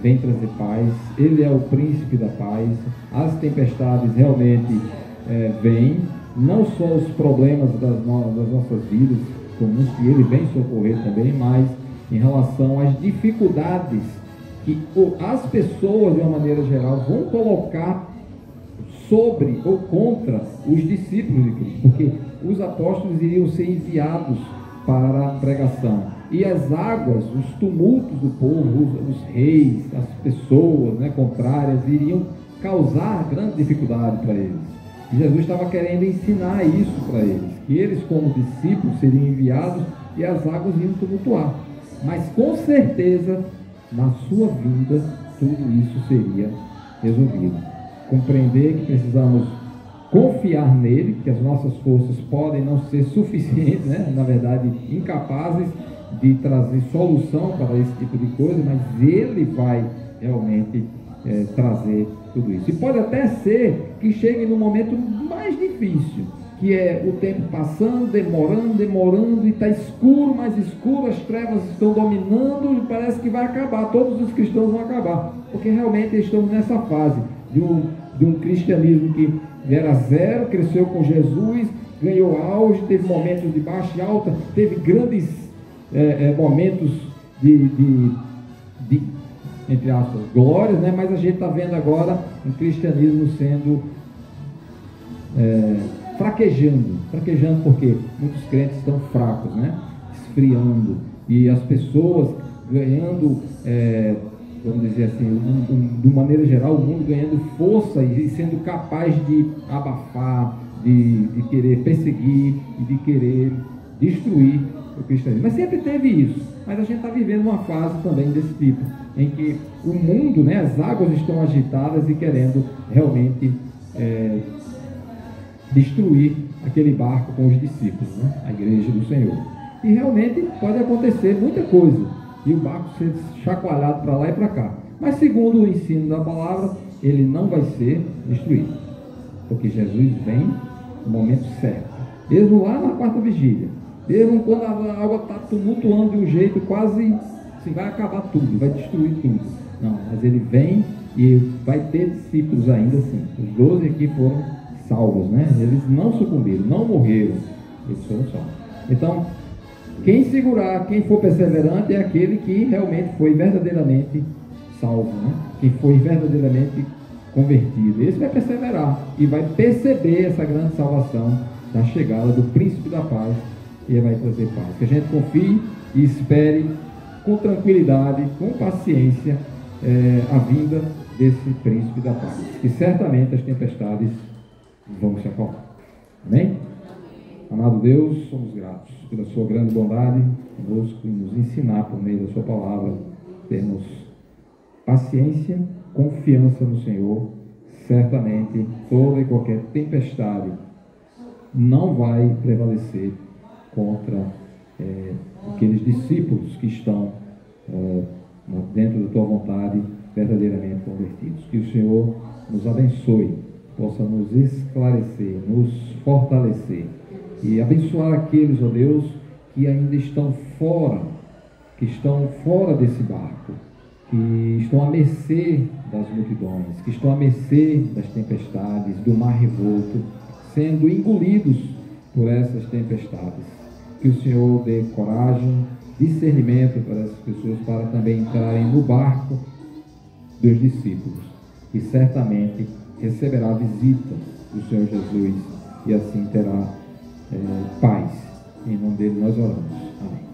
vem trazer paz, Ele é o príncipe da paz. As tempestades realmente vêm, não só os problemas das nossas vidas comuns, que Ele vem socorrer também, mas em relação às dificuldades que as pessoas, de uma maneira geral, vão colocar sobre ou contra os discípulos de Cristo, porque os apóstolos iriam ser enviados para a pregação, e as águas, os tumultos do povo, os reis, as pessoas, né, contrárias, iriam causar grande dificuldade para eles. E Jesus estava querendo ensinar isso para eles, que eles como discípulos seriam enviados e as águas iam tumultuar, mas com certeza na sua vida tudo isso seria resolvido. Compreender que precisamos confiar nele, que as nossas forças podem não ser suficientes, né? Na verdade, incapazes de trazer solução para esse tipo de coisa, mas ele vai realmente trazer tudo isso. E pode até ser que chegue no momento mais difícil, que é o tempo passando, demorando, e está escuro, mais escuro, as trevas estão dominando e parece que vai acabar, todos os cristãos vão acabar, porque realmente estamos nessa fase de um cristianismo que era zero, cresceu com Jesus, ganhou auge, teve momentos de baixa e alta, teve grandes momentos de entre aspas, glórias, né? Mas a gente está vendo agora um cristianismo sendo fraquejando porque muitos crentes estão fracos, né? Esfriando, e as pessoas ganhando, vamos dizer assim, de uma maneira geral, o mundo ganhando força e sendo capaz de abafar, de querer perseguir e de querer destruir o cristianismo. Mas sempre teve isso, mas a gente está vivendo uma fase também desse tipo, em que o mundo, né, as águas estão agitadas e querendo realmente destruir aquele barco com os discípulos, né, a igreja do Senhor. E realmente pode acontecer muita coisa, e o barco ser chacoalhado para lá e para cá. Mas segundo o ensino da palavra, ele não vai ser destruído, porque Jesus vem no momento certo, mesmo lá na quarta vigília, mesmo quando a água está tumultuando de um jeito quase assim, vai acabar tudo, vai destruir tudo. Não, mas ele vem e vai ter discípulos ainda assim. Os 12 aqui foram salvos, né? Eles não sucumbiram, não morreram, eles foram salvos. Então, quem segurar, quem for perseverante é aquele que realmente foi verdadeiramente salvo, né? Quem foi verdadeiramente convertido. Esse vai perseverar e vai perceber essa grande salvação da chegada do príncipe da paz, e ele vai trazer paz. Que a gente confie e espere com tranquilidade, com paciência, a vinda desse príncipe da paz. E certamente as tempestades vão se acalmar. Amém? Amado Deus, somos gratos pela sua grande bondade conosco e nos ensinar por meio da sua palavra. Temos paciência, confiança no Senhor. Certamente toda e qualquer tempestade não vai prevalecer contra aqueles discípulos que estão dentro da tua vontade, verdadeiramente convertidos. Que o Senhor nos abençoe, possa nos esclarecer, nos fortalecer e abençoar aqueles, ó Deus, que ainda estão fora desse barco, que estão à mercê das multidões, que estão à mercê das tempestades, do mar revolto, sendo engolidos por essas tempestades. Que o Senhor dê coragem, discernimento para essas pessoas, para também entrarem no barco dos discípulos, e certamente receberá a visita do Senhor Jesus, e assim terá paz. Em nome dele nós oramos. Amém.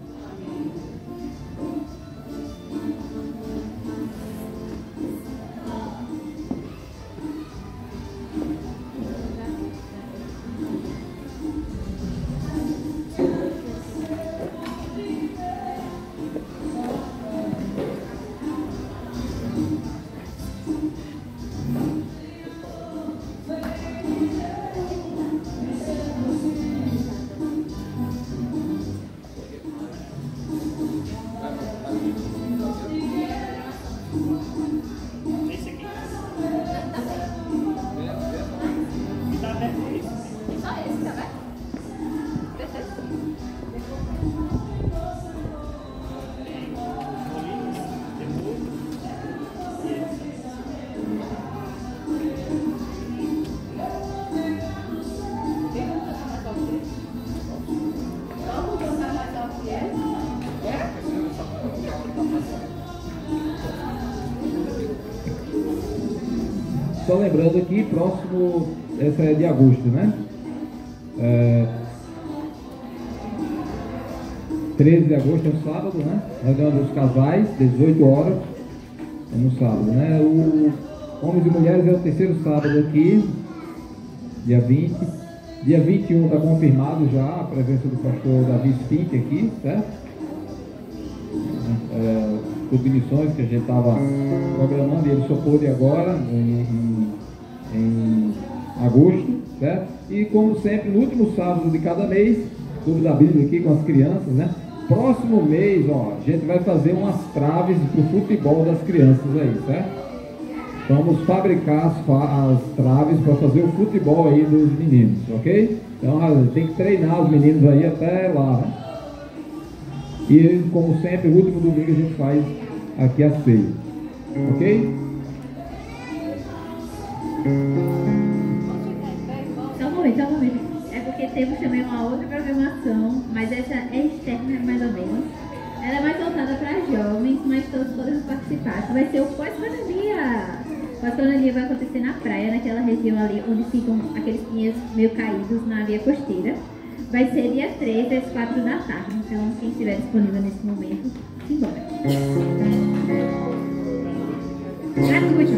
só lembrando aqui, próximo, essa é de agosto, né? 13 de agosto é um sábado, né? Reunião dos casais, 18 horas, é no sábado, né? O Homens e Mulheres é o terceiro sábado aqui, dia 20. Dia 21 está confirmado já a presença do pastor Davi Spink aqui, certo? Por missões que a gente estava programando e ele só pôde agora, em agosto, certo? E como sempre, no último sábado de cada mês, Clube da Bíblia aqui com as crianças, né? Próximo mês, ó, a gente vai fazer umas traves para o futebol das crianças aí, certo? Vamos fabricar as traves para fazer o futebol aí dos meninos, ok? Então tem que treinar os meninos aí até lá, né? E como sempre, o último domingo a gente faz aqui a ceia, ok? Só um momento. É porque temos também uma outra programação, mas essa é externa mais ou menos. Ela é mais voltada para jovens, mas todos podemos participar. Que vai ser o pós-pandemia. O pós-pandemia vai acontecer na praia, naquela região ali onde ficam aqueles pinheiros meio caídos na via costeira. Vai ser dia 13 às 4 da tarde. Então, quem estiver disponível nesse momento, simbora. Gratuito,